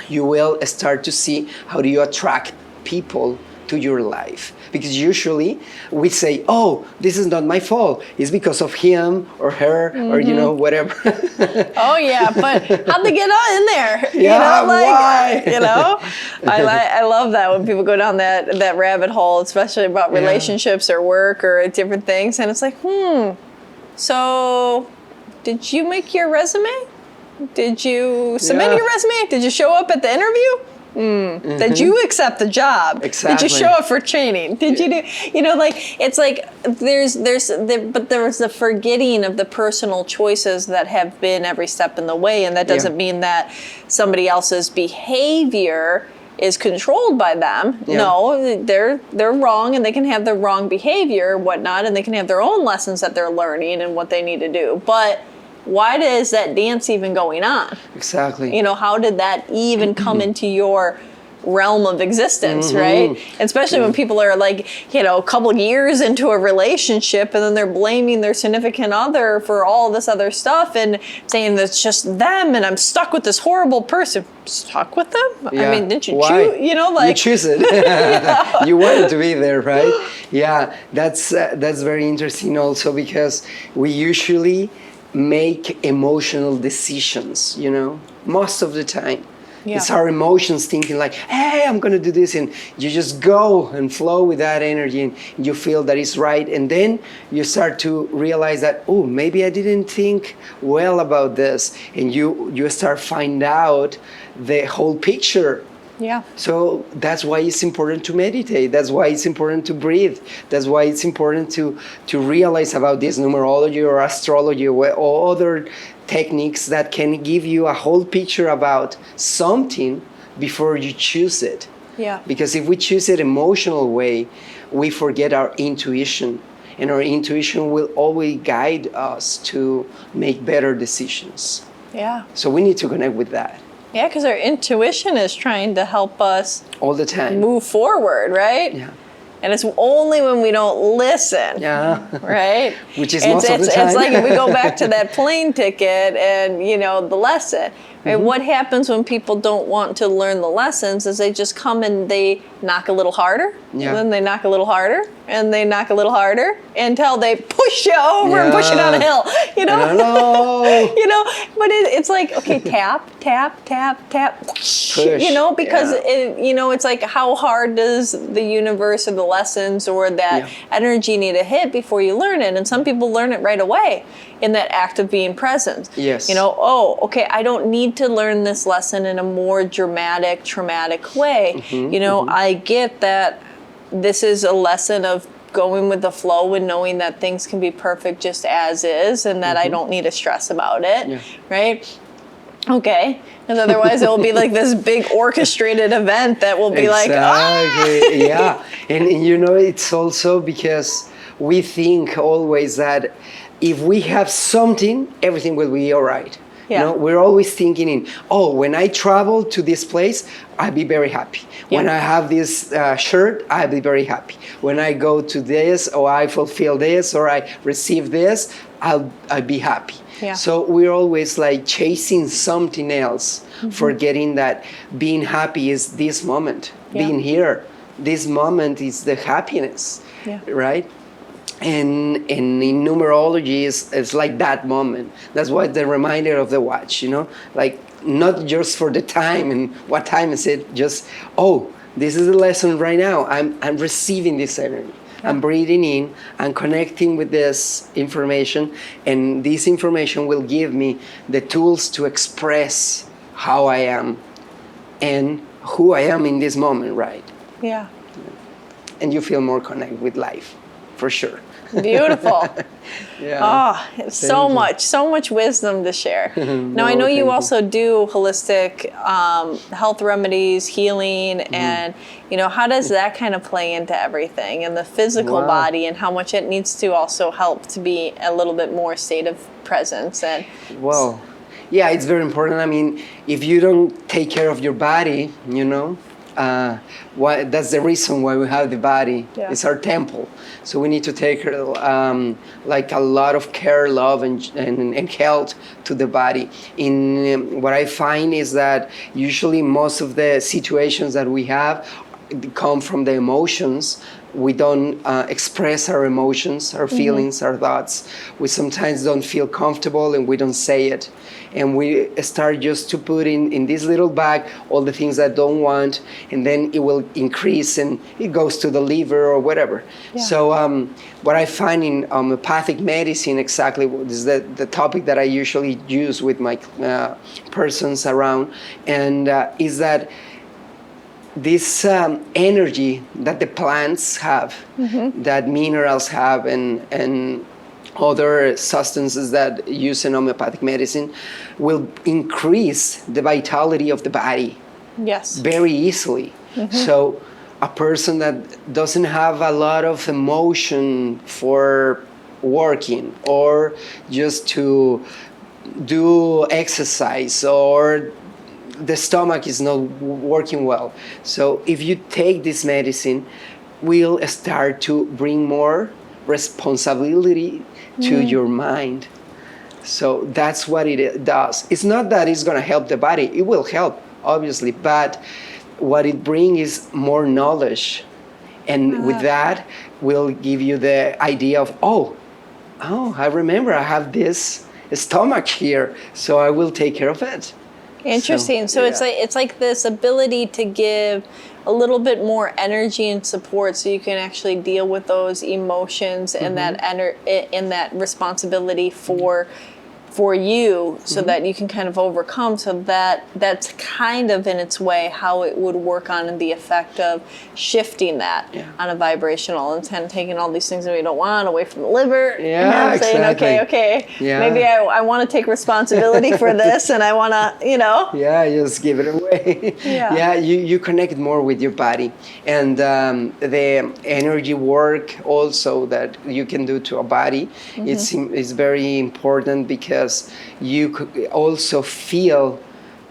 S2: you will start to see how do you attract people to your life. Because usually we say, oh, this is not my fault. It's because of him or her or, you know, whatever.
S1: Oh, yeah, but how'd they get on in there?
S2: Yeah,
S1: you know, like,
S2: why?
S1: You know, I love that when people go down that rabbit hole, especially about relationships or work or different things. And it's like, so did you make your resume? Did you submit your resume? Did you show up at the interview? Did you accept the job?
S2: Exactly.
S1: Did you show up for training? Did you do, you know, like, it's like but there's the forgetting of the personal choices that have been every step in the way. And that doesn't mean that somebody else's behavior is controlled by them. No, they're wrong, and they can have their wrong behavior, whatnot, and they can have their own lessons that they're learning and what they need to do. But why is that dance even going on?
S2: Exactly.
S1: You know, how did that even come into your realm of existence, right? Especially when people are like, you know, a couple years into a relationship, and then they're blaming their significant other for all this other stuff and saying that's just them, and I'm stuck with this horrible person. Stuck with them?
S2: Yeah.
S1: I mean, didn't you
S2: Why?
S1: choose? You know, like,
S2: you choose it. You wanted to be there, right? Yeah, that's very interesting also, because we usually make emotional decisions, you know, most of the time. It's our emotions thinking like, hey, I'm going to do this. And you just go and flow with that energy, and you feel that it's right. And then you start to realize that, oh, maybe I didn't think well about this. And you start find out the whole picture.
S1: yeah.
S2: So that's why it's important to meditate. That's why it's important to breathe. That's why it's important to realize about this numerology or astrology or other techniques that can give you a whole picture about something before you choose it.
S1: Yeah.
S2: Because if we choose it emotional way, we forget our intuition. And our intuition will always guide us to make better decisions.
S1: Yeah.
S2: So we need to connect with that.
S1: Yeah, because our intuition is trying to help us
S2: All the time.
S1: move forward, right?
S2: Yeah.
S1: And it's only when we don't listen,
S2: Yeah.
S1: right?
S2: Which is most of the time.
S1: It's like if we go back to that plane ticket and, you know, the lesson. Right? What happens when people don't want to learn the lessons is they just come and they knock a little harder, and then they knock a little harder, and they knock a little harder until they push you over and push you down a hill. You know, you know. But it's like, okay, tap, tap, tap, tap, push, you know, because you know, it's like, how hard does the universe or the lessons or that energy need to hit before you learn it? And some people learn it right away in that act of being present.
S2: Yes.
S1: You know, oh, okay, I don't need to learn this lesson in a more dramatic, traumatic way. You know, I get that this is a lesson of going with the flow and knowing that things can be perfect just as is, and that I don't need to stress about it, right? Okay, because otherwise it will be like this big orchestrated event that will be like,
S2: yeah. And you know, it's also because we think always that if we have something, everything will be all right.
S1: Yeah.
S2: You know, we're always thinking in, oh, when I travel to this place, I'll be very happy.
S1: Yeah.
S2: When I have this shirt, I'll be very happy. When I go to this, or I fulfill this, or I receive this, I'll be happy.
S1: Yeah.
S2: So we're always like chasing something else, forgetting that being happy is this moment, being here. This moment is the happiness, right? And in numerology, it's like that moment. That's why the reminder of the watch, you know, like not just for the time and what time is it, just, oh, this is the lesson right now. I'm receiving this energy. I'm breathing in, I'm connecting with this information, and this information will give me the tools to express how I am and who I am in this moment, right?
S1: Yeah.
S2: And you feel more connected with life, for sure.
S1: Beautiful.
S2: Yeah.
S1: Oh, so much wisdom to share. Now, I know you also do holistic health remedies, healing, and, you know, how does that kind of play into everything and the physical body, and how much it needs to also help to be a little bit more state of presence? And
S2: well, yeah, it's very important. I mean, if you don't take care of your body, you know, that's the reason why we have the body.
S1: Yeah.
S2: It's our temple. So we need to take like a lot of care, love, and health to the body. In what I find is that usually most of the situations that we have come from the emotions. We don't express our emotions, our feelings, our thoughts. We sometimes don't feel comfortable and we don't say it. And we start just to put in this little bag all the things that I don't want, and then it will increase and it goes to the liver or whatever. Yeah. So what I find in homeopathic medicine exactly is the topic that I usually use with my persons around, and is that this energy that the plants have, that minerals have, and other substances that use in homeopathic medicine will increase the vitality of the body.
S1: Yes.
S2: Very easily. So a person that doesn't have a lot of emotion for working or just to do exercise, or the stomach is not working well. So if you take this medicine, we'll start to bring more responsibility to your mind. So that's what it does. It's not that it's going to help the body. It will help, obviously, but what it brings is more knowledge. And with that, we'll give you the idea of, oh, I remember I have this stomach here, so I will take care of it.
S1: Interesting. So it's like this ability to give a little bit more energy and support, so you can actually deal with those emotions and that responsibility for you, so that you can kind of overcome. So that's kind of in its way how it would work on the effect of shifting that on a vibrational, and kind of taking all these things that we don't want away from the liver.
S2: Yeah,
S1: and saying,
S2: exactly.
S1: okay,
S2: Yeah.
S1: maybe I want to take responsibility for this, and I want to, you know.
S2: Yeah, just give it away.
S1: Yeah.
S2: You connect more with your body, and the energy work also that you can do to a body, it's very important, because you could also feel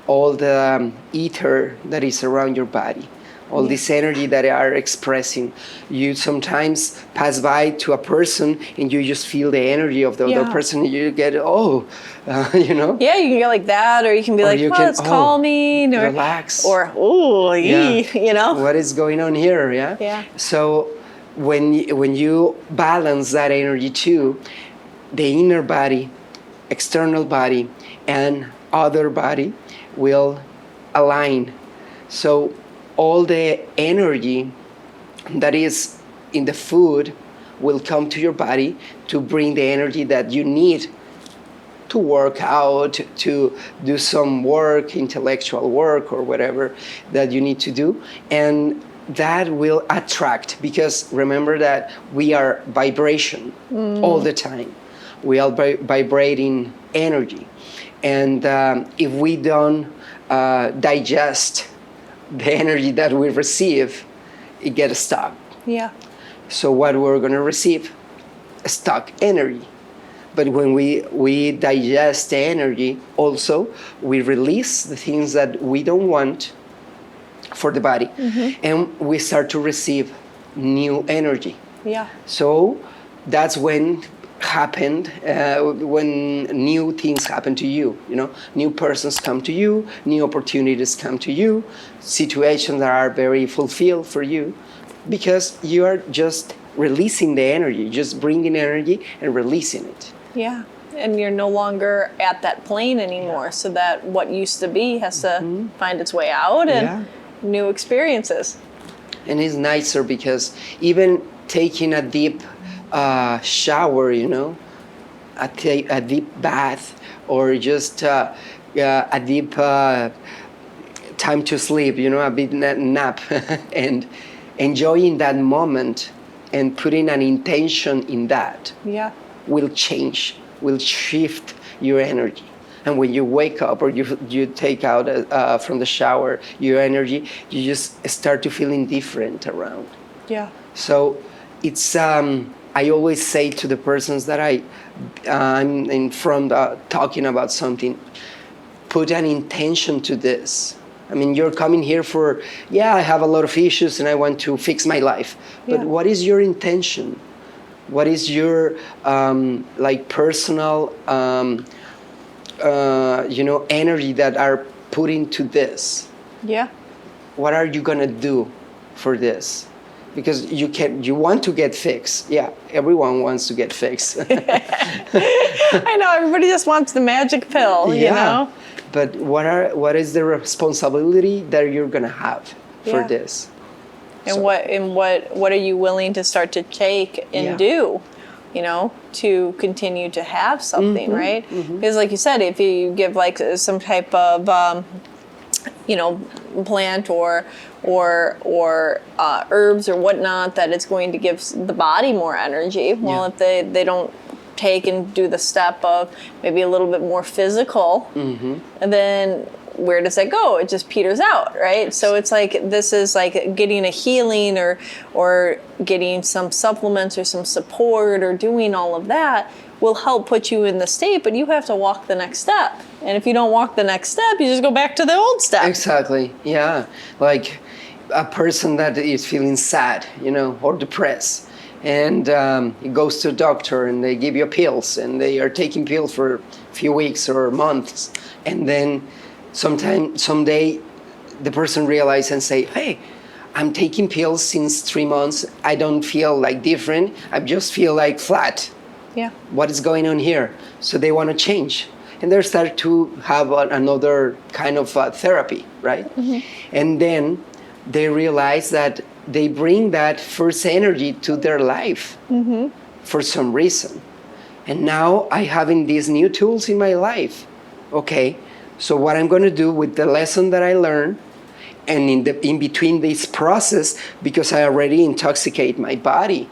S2: all the ether that is around your body, all this energy that they are expressing. You sometimes pass by to a person and you just feel the energy of the other person, and you get, you know?
S1: Yeah, you can get like that, or you can be like, it's calming, or
S2: relax.
S1: Or, you know?
S2: What is going on here,
S1: Yeah.
S2: So when you balance that energy too, the inner body, external body, and other body will align. So all the energy that is in the food will come to your body to bring the energy that you need to work out, to do some work, intellectual work, or whatever that you need to do. And that will attract, because remember that we are vibration all the time. We are vibrating energy. And if we don't digest the energy that we receive, it gets stuck.
S1: Yeah.
S2: So what we're going to receive? Stuck energy. But when we digest the energy, also, we release the things that we don't want for the body. And we start to receive new energy.
S1: Yeah.
S2: So that's when when new things happen to you, new persons come to you, new opportunities come to you, situations that are very fulfilled for you, because you are just releasing the energy, just bringing energy and releasing it.
S1: Yeah. And you're no longer at that plane anymore, so that what used to be has to find its way out and new experiences.
S2: And it's nicer because even taking a deep shower, a deep bath, or just a deep time to sleep, a bit nap, and enjoying that moment and putting an intention in that will change, will shift your energy. And when you wake up or you take out from the shower your energy, you just start to feeling different around.
S1: Yeah.
S2: So it's I always say to the persons that I'm in front talking about something, put an intention to this. I mean, you're coming here for, I have a lot of issues and I want to fix my life. But what is your intention? What is your personal energy that are put into this? Yeah. What are you gonna do for this? Because you want to get fixed. Yeah, everyone wants to get fixed.
S1: I know, everybody just wants the magic pill, you know?
S2: But what is the responsibility that you're gonna have for this?
S1: And what are you willing to start to take and do, to continue to have something, right? Because like you said, if you give like some type of plant or herbs or whatnot, that it's going to give the body more energy. Well, if they don't take and do the step of maybe a little bit more physical, and then where does that go? It just peters out, right? So it's like, this is like getting a healing or getting some supplements or some support or doing all of that will help put you in the state, but you have to walk the next step. And if you don't walk the next step, you just go back to the old step.
S2: Exactly, yeah. Like a person that is feeling sad, or depressed, and he goes to a doctor and they give you pills, and they are taking pills for a few weeks or months, and then someday the person realizes and say, hey, I'm taking pills since 3 months, I don't feel like different, I just feel like flat. Yeah. What is going on here? So they want to change. And they start to have another kind of therapy, right? And then they realize that they bring that first energy to their life for some reason. And now I having these new tools in my life. Okay, so what I'm going to do with the lesson that I learned, and in between this process, because I already intoxicate my body.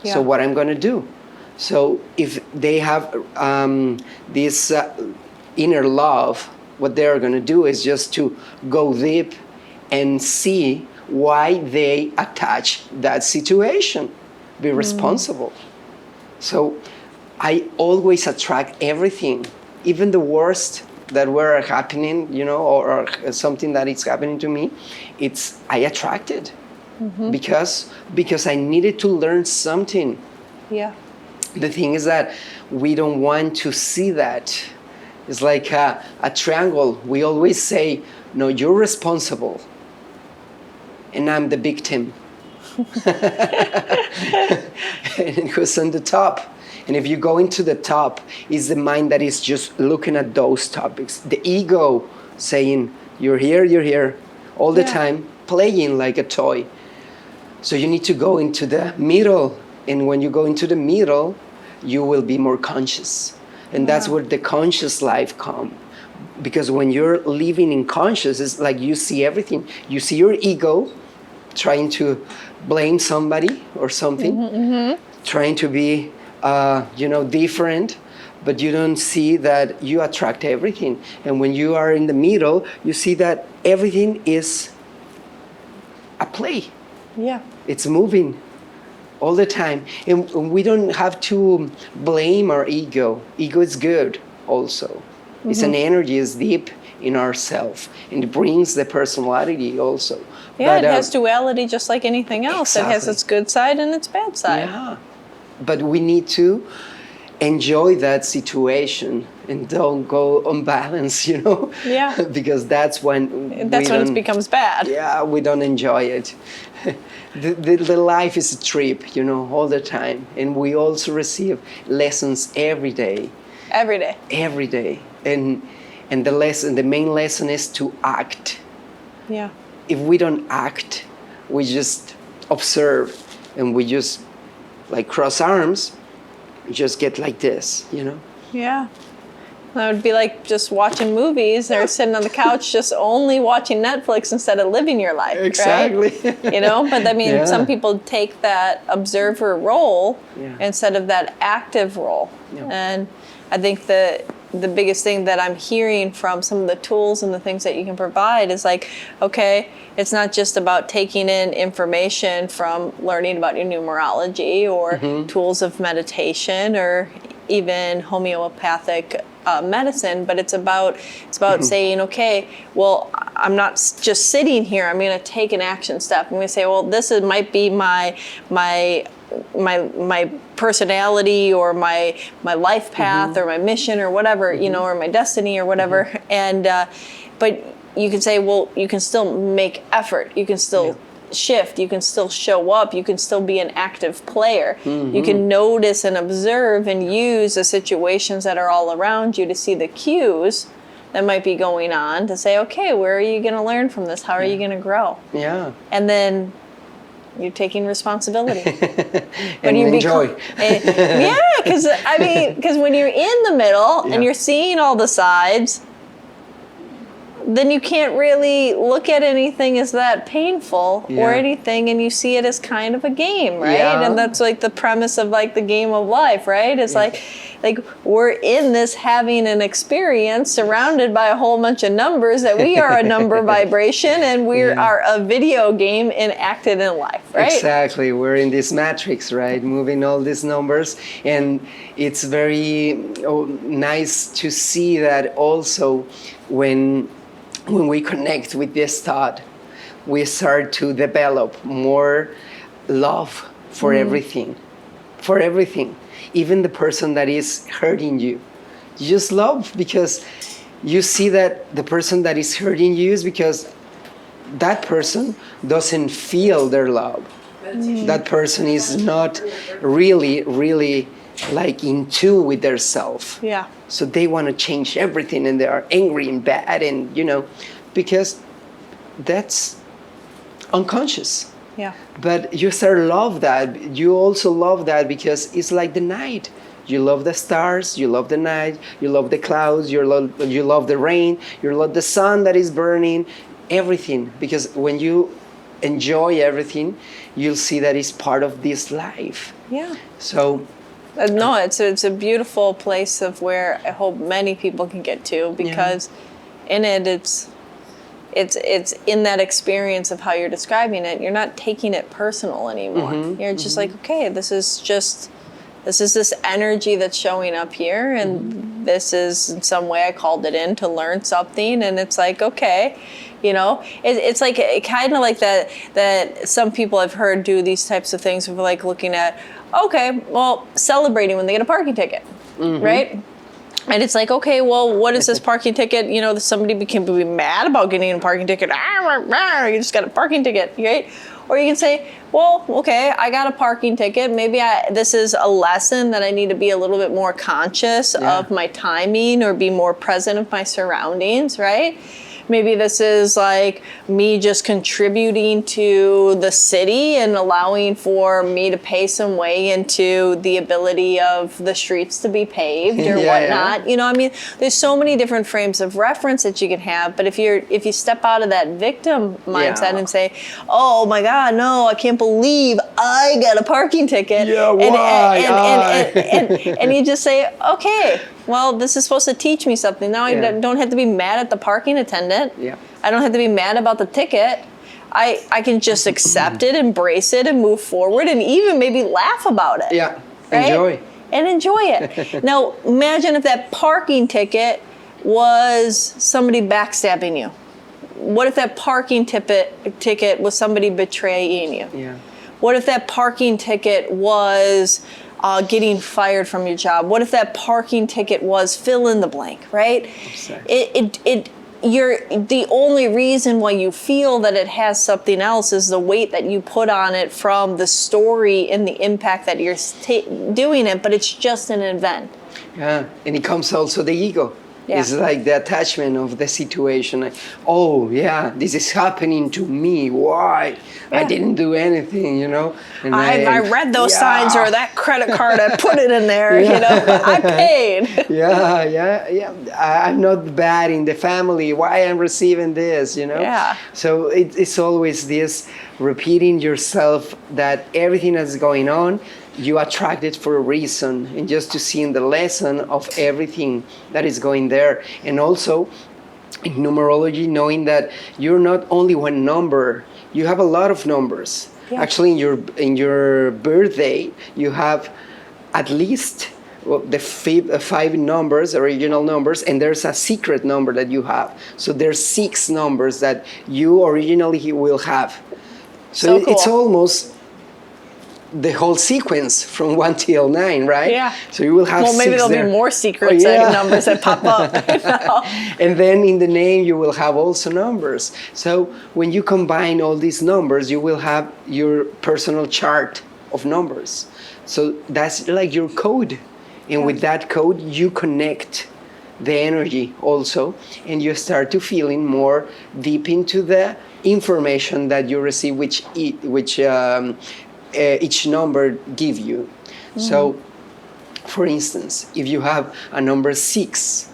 S2: So what I'm going to do? So if they have this inner love, what they're going to do is just to go deep and see why they attach that situation. Be responsible. So I always attract everything, even the worst that were happening, or something that is happening to me. I attract it because I needed to learn something. Yeah. The thing is that we don't want to see that. It's like a triangle. We always say, no, you're responsible, and I'm the victim. And it goes on the top. And if you go into the top, it's the mind that is just looking at those topics. The ego saying, you're here, all the time, playing like a toy. So you need to go into the middle. And when you go into the middle, you will be more conscious. And that's where the conscious life comes. Because when you're living in conscious, it's like you see everything. You see your ego trying to blame somebody or something, trying to be, different, but you don't see that you attract everything. And when you are in the middle, you see that everything is a play.
S1: Yeah.
S2: It's moving all the time. And we don't have to blame our ego. Ego is good also. It's an energy, it's deep in ourself, and it brings the personality also.
S1: Yeah,
S2: But,
S1: it has duality just like anything else. It has
S2: exactly.
S1: its good side and its bad side.
S2: Yeah, but we need to enjoy that situation and don't go unbalanced,
S1: Yeah.
S2: because that's when
S1: It becomes bad.
S2: Yeah, we don't enjoy it. The life is a trip, all the time, and we also receive lessons every day.
S1: Every day.
S2: Every day, and the main lesson is to act.
S1: Yeah.
S2: If we don't act, we just observe, and we just like cross arms, just get like this,
S1: Yeah. That would be like just watching movies or sitting on the couch just only watching Netflix instead of living your life.
S2: Exactly.
S1: Right? But I mean,
S2: Yeah.
S1: some people take that observer role
S2: Yeah.
S1: instead of that active role.
S2: Yeah.
S1: And I think the biggest thing that I'm hearing from some of the tools and the things that you can provide is like, okay, it's not just about taking in information from learning about your numerology or tools of meditation or even homeopathic medicine, but it's about saying, okay, well, I'm not just sitting here. I'm going to take an action step. I'm going to say, well, might be my personality or my life path or my mission or whatever, or my destiny or whatever. And but you can say, well, you can still make effort. You can still shift. You can still show up. You can still be an active player. You can notice and observe and use the situations that are all around you to see the cues that might be going on to say, okay, where are you going to learn from this? How are you going to grow?
S2: Yeah.
S1: And then you're taking responsibility.
S2: And you enjoy.
S1: Because when you're in the middle and you're seeing all the sides, then you can't really look at anything as that painful or anything, and you see it as kind of a game, right?
S2: Yeah.
S1: And that's like the premise of like the game of life, right? It's like we're in this having an experience surrounded by a whole bunch of numbers that we are a number vibration and we are a video game enacted in life, right?
S2: Exactly. We're in this matrix, right? Moving all these numbers, and it's very nice to see that also when we connect with this thought, we start to develop more love for everything. For everything. Even the person that is hurting you. You just love because you see that the person that is hurting you is because that person doesn't feel their love. That person is not really like in tune with their self.
S1: Yeah.
S2: So they want to change everything and they are angry and bad and, because that's unconscious.
S1: Yeah.
S2: But you start to love that. You also love that because it's like the night. You love the stars, you love the night, you love the clouds, you love the rain, you love the sun that is burning, everything. Because when you enjoy everything, you'll see that it's part of this life.
S1: Yeah.
S2: So
S1: no, it's a beautiful place of where I hope many people can get to, because in it it's in that experience of how you're describing it. You're not taking it personal anymore. You're just like, okay, this is this energy that's showing up here, and this is in some way I called it in to learn something, and it's like, okay, it's like kind of like that some people I've heard do these types of things of like looking at, okay, well, celebrating when they get a parking ticket, right? And it's like, okay, well, what is this parking ticket? Somebody can be mad about getting a parking ticket. You just got a parking ticket, right? Or you can say, well, okay, I got a parking ticket. Maybe this is a lesson that I need to be a little bit more conscious of my timing or be more present of my surroundings, right? Maybe this is like me just contributing to the city and allowing for me to pay some way into the ability of the streets to be paved or whatnot. You know, I mean, there's so many different frames of reference that you can have. But if you step out of that victim mindset and say, oh my God, no, I can't believe I got a parking ticket.
S2: Yeah, why?
S1: And you just say, okay, well, this is supposed to teach me something. Now I don't have to be mad at the parking attendant.
S2: Yeah.
S1: I don't have to be mad about the ticket. I can just accept it, embrace it, and move forward, and even maybe laugh about it.
S2: Yeah,
S1: right?
S2: enjoy
S1: it. Now, imagine if that parking ticket was somebody backstabbing you. What if that parking ticket was somebody betraying you?
S2: Yeah.
S1: What if that parking ticket was getting fired from your job? What if that parking ticket was fill in the blank, right?
S2: Exactly.
S1: You're the only reason why you feel that it has something else is the weight that you put on it from the story and the impact that you're doing it, but it's just an event.
S2: Yeah, and it comes also the ego.
S1: Yeah.
S2: It's like the attachment of the situation. Like, oh, yeah, this is happening to me. Why?
S1: Yeah.
S2: I didn't do anything, you know? And
S1: I read those signs or that credit card, I put it in there, you know? I paid.
S2: Yeah. I'm not bad in the family. Why I'm receiving this, you know?
S1: Yeah.
S2: So it's always this repeating yourself that everything that's going on, you attract it for a reason, and just to see in the lesson of everything that is going there. And also in numerology, knowing that you're not only one number, you have a lot of numbers. Yeah. Actually, in your birthday, you have at least the five numbers, original numbers, and there's a secret number that you have. So there's 6 numbers that you originally will have. So
S1: cool.
S2: It's almost the whole sequence from 1 till 9, right?
S1: Yeah.
S2: So you will have
S1: well, maybe
S2: 6
S1: there'll
S2: there.
S1: be more secrets and numbers that pop up. You know?
S2: And then in the name, you will have also numbers. So when you combine all these numbers, you will have your personal chart of numbers. So that's like your code. And with that code, you connect the energy also, and you start to feeling more deep into the information that you receive, which each number give you. So, for instance, if you have a number 6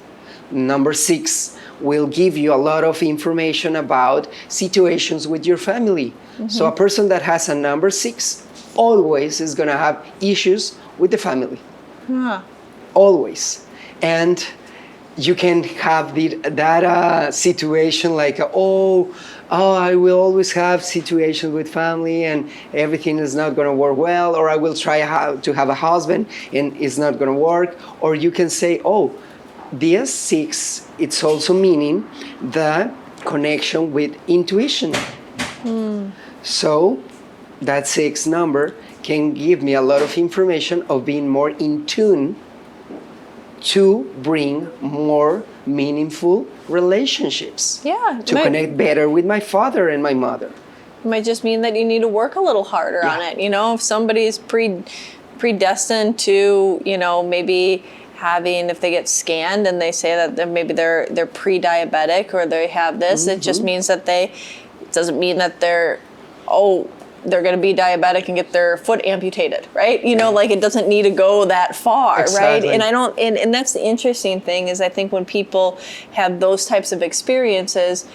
S2: will give you a lot of information about situations with your family. So a person that has a number 6 always is going to have issues with the family. Always. And you can have that situation like, I will always have situations with family and everything is not going to work well, or I will try to have a husband and it's not going to work. Or you can say, this 6, it's also meaning the connection with intuition. So that 6 number can give me a lot of information of being more in tune to bring more meaningful relationships.
S1: Yeah.
S2: To connect better with my father and my mother.
S1: It might just mean that you need to work a little harder on it. You know, if somebody's predestined to, you know, maybe having, if they get scanned and they say that maybe they're pre-diabetic or they have this, it just means that it doesn't mean that they're going to be diabetic and get their foot amputated, right? You know, like it doesn't need to go that far,
S2: exactly.
S1: right? And that's the interesting thing is I think when people have those types of experiences,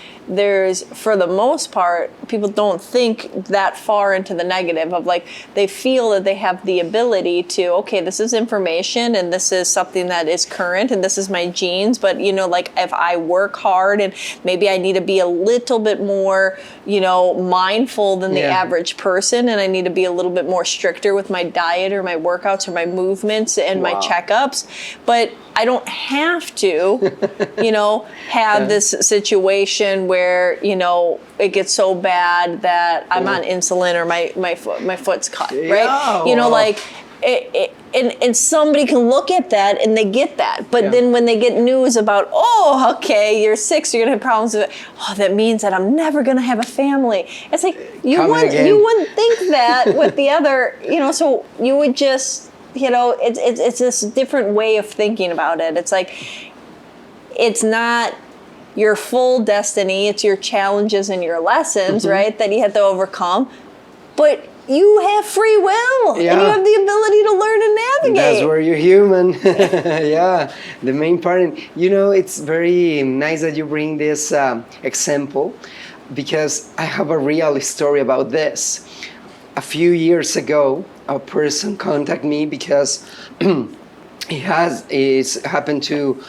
S1: for the most part, people don't think that far into the negative of like, they feel that they have the ability to, okay, this is information and this is something that is current and this is my genes, but you know, like if I work hard and maybe I need to be a little bit more, you know, mindful than the average person, and I need to be a little bit more stricter with my diet or my workouts or my movements and my checkups, but I don't have to, you know, have this situation where, you know, it gets so bad that I'm on insulin or my foot's cut, right? You know, like, and somebody can look at that and they get that. But then when they get news about, okay, you're 6, you're going to have problems with it. That means that I'm never going to have a family. It's like, you wouldn't think that with the other, you know, so you would just, you know, it's this different way of thinking about it. It's like, it's not your full destiny. It's your challenges and your lessons, right, that you have to overcome. But you have free will, and you have the ability to learn and navigate.
S2: That's where you're human. Yeah, the main part. And, it's very nice that you bring this example, because I have a real story about this. A few years ago, a person contacted me because he's happened to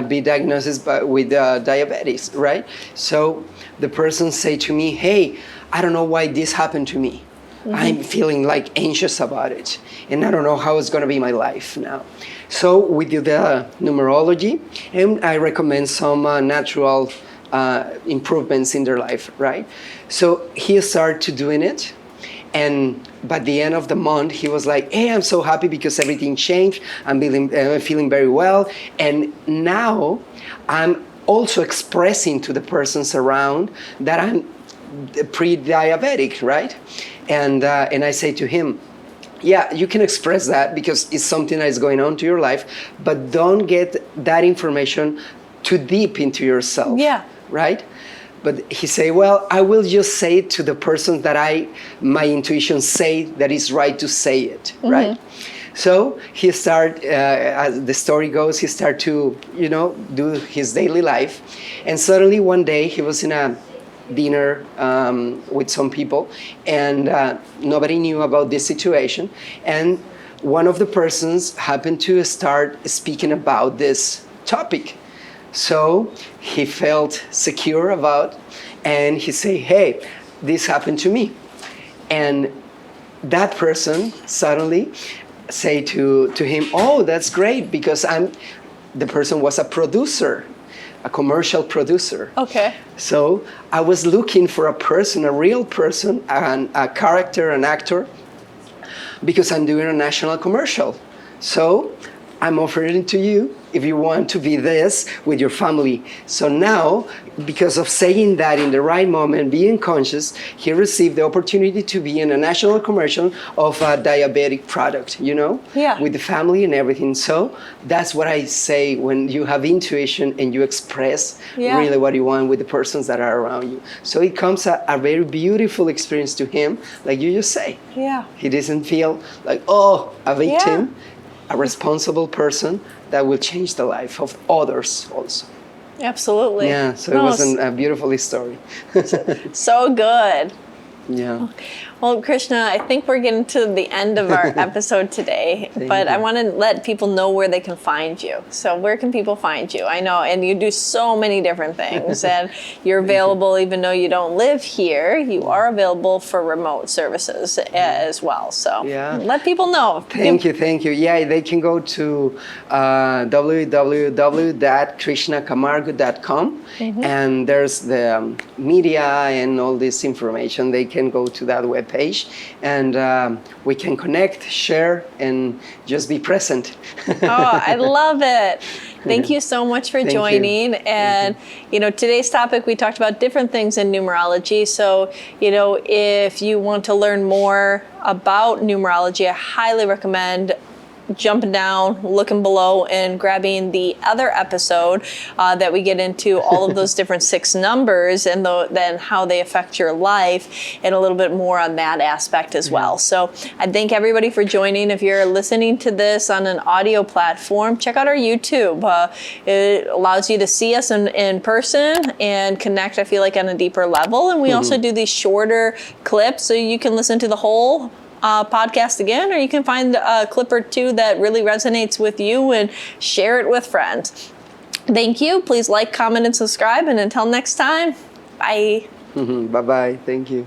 S2: be diagnosed with diabetes, right? So the person said to me, hey, I don't know why this happened to me. I'm feeling like anxious about it, and I don't know how it's going to be my life now. So we do the numerology, and I recommend some natural improvements in their life, right? So he started doing it, and by the end of the month, he was like, hey, I'm so happy because everything changed. I'm feeling very well, and now I'm also expressing to the persons around that I'm pre-diabetic, right? And I say to him, yeah, you can express that because it's something that is going on to your life, but don't get that information too deep into yourself, right? But he say, well, I will just say it to the person that my intuition say that is right to say it, right? So he started, as the story goes, he started to, do his daily life. And suddenly one day he was in a dinner with some people, and nobody knew about this situation. And one of the persons happened to start speaking about this topic. So he felt secure about, and he said, hey, this happened to me. And that person suddenly say to him, oh, that's great, because the person was a producer, a commercial producer.
S1: Okay.
S2: So I was looking for a person, a real person, a character, an actor, because I'm doing a national commercial. So I'm offering it to you if you want to be this with your family. So now, because of saying that in the right moment, being conscious, he received the opportunity to be in a national commercial of a diabetic product, with the family and everything. So that's what I say when you have intuition and you express really what you want with the persons that are around you. So it comes a very beautiful experience to him, like you just say.
S1: Yeah.
S2: He doesn't feel like, oh, a victim, a responsible person that will change the life of others also.
S1: Absolutely.
S2: Yeah, so it was a beautiful story.
S1: So good.
S2: Yeah.
S1: Well, Krishna, I think we're getting to the end of our episode today, but I want to let people know where they can find you. So where can people find you? I know, and you do so many different things, and you're available even though you don't live here. You are available for remote services as well. So let people know.
S2: Thank you. Yeah, they can go to www.KRISHNACamargo.com, and there's the media and all this information. They can go to that webpage, and we can connect, share, and just be present.
S1: I love it. Thank you so much for joining. And, today's topic, we talked about different things in numerology. So, if you want to learn more about numerology, I highly recommend jumping down, looking below, and grabbing the other episode that we get into all of those different 6 numbers and then how they affect your life, and a little bit more on that aspect as well. So I thank everybody for joining. If you're listening to this on an audio platform, check out our YouTube. It allows you to see us in person and connect, I feel like, on a deeper level. And we also do these shorter clips, so you can listen to the whole podcast again, or you can find a clip or two that really resonates with you and share it with friends. Thank you. Please like, comment, and subscribe. And until next time, bye.
S2: Bye-bye. Thank you.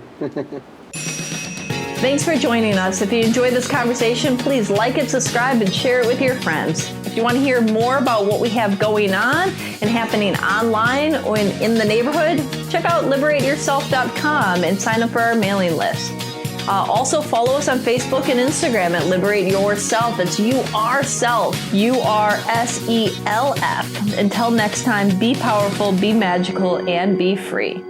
S1: Thanks for joining us. If you enjoyed this conversation, please like it, subscribe, and share it with your friends. If you want to hear more about what we have going on and happening online or in the neighborhood, check out liberateyourself.com and sign up for our mailing list. Also follow us on Facebook and Instagram at Liberate Yourself. It's YouRself, URSELF. Until next time, be powerful, be magical, and be free.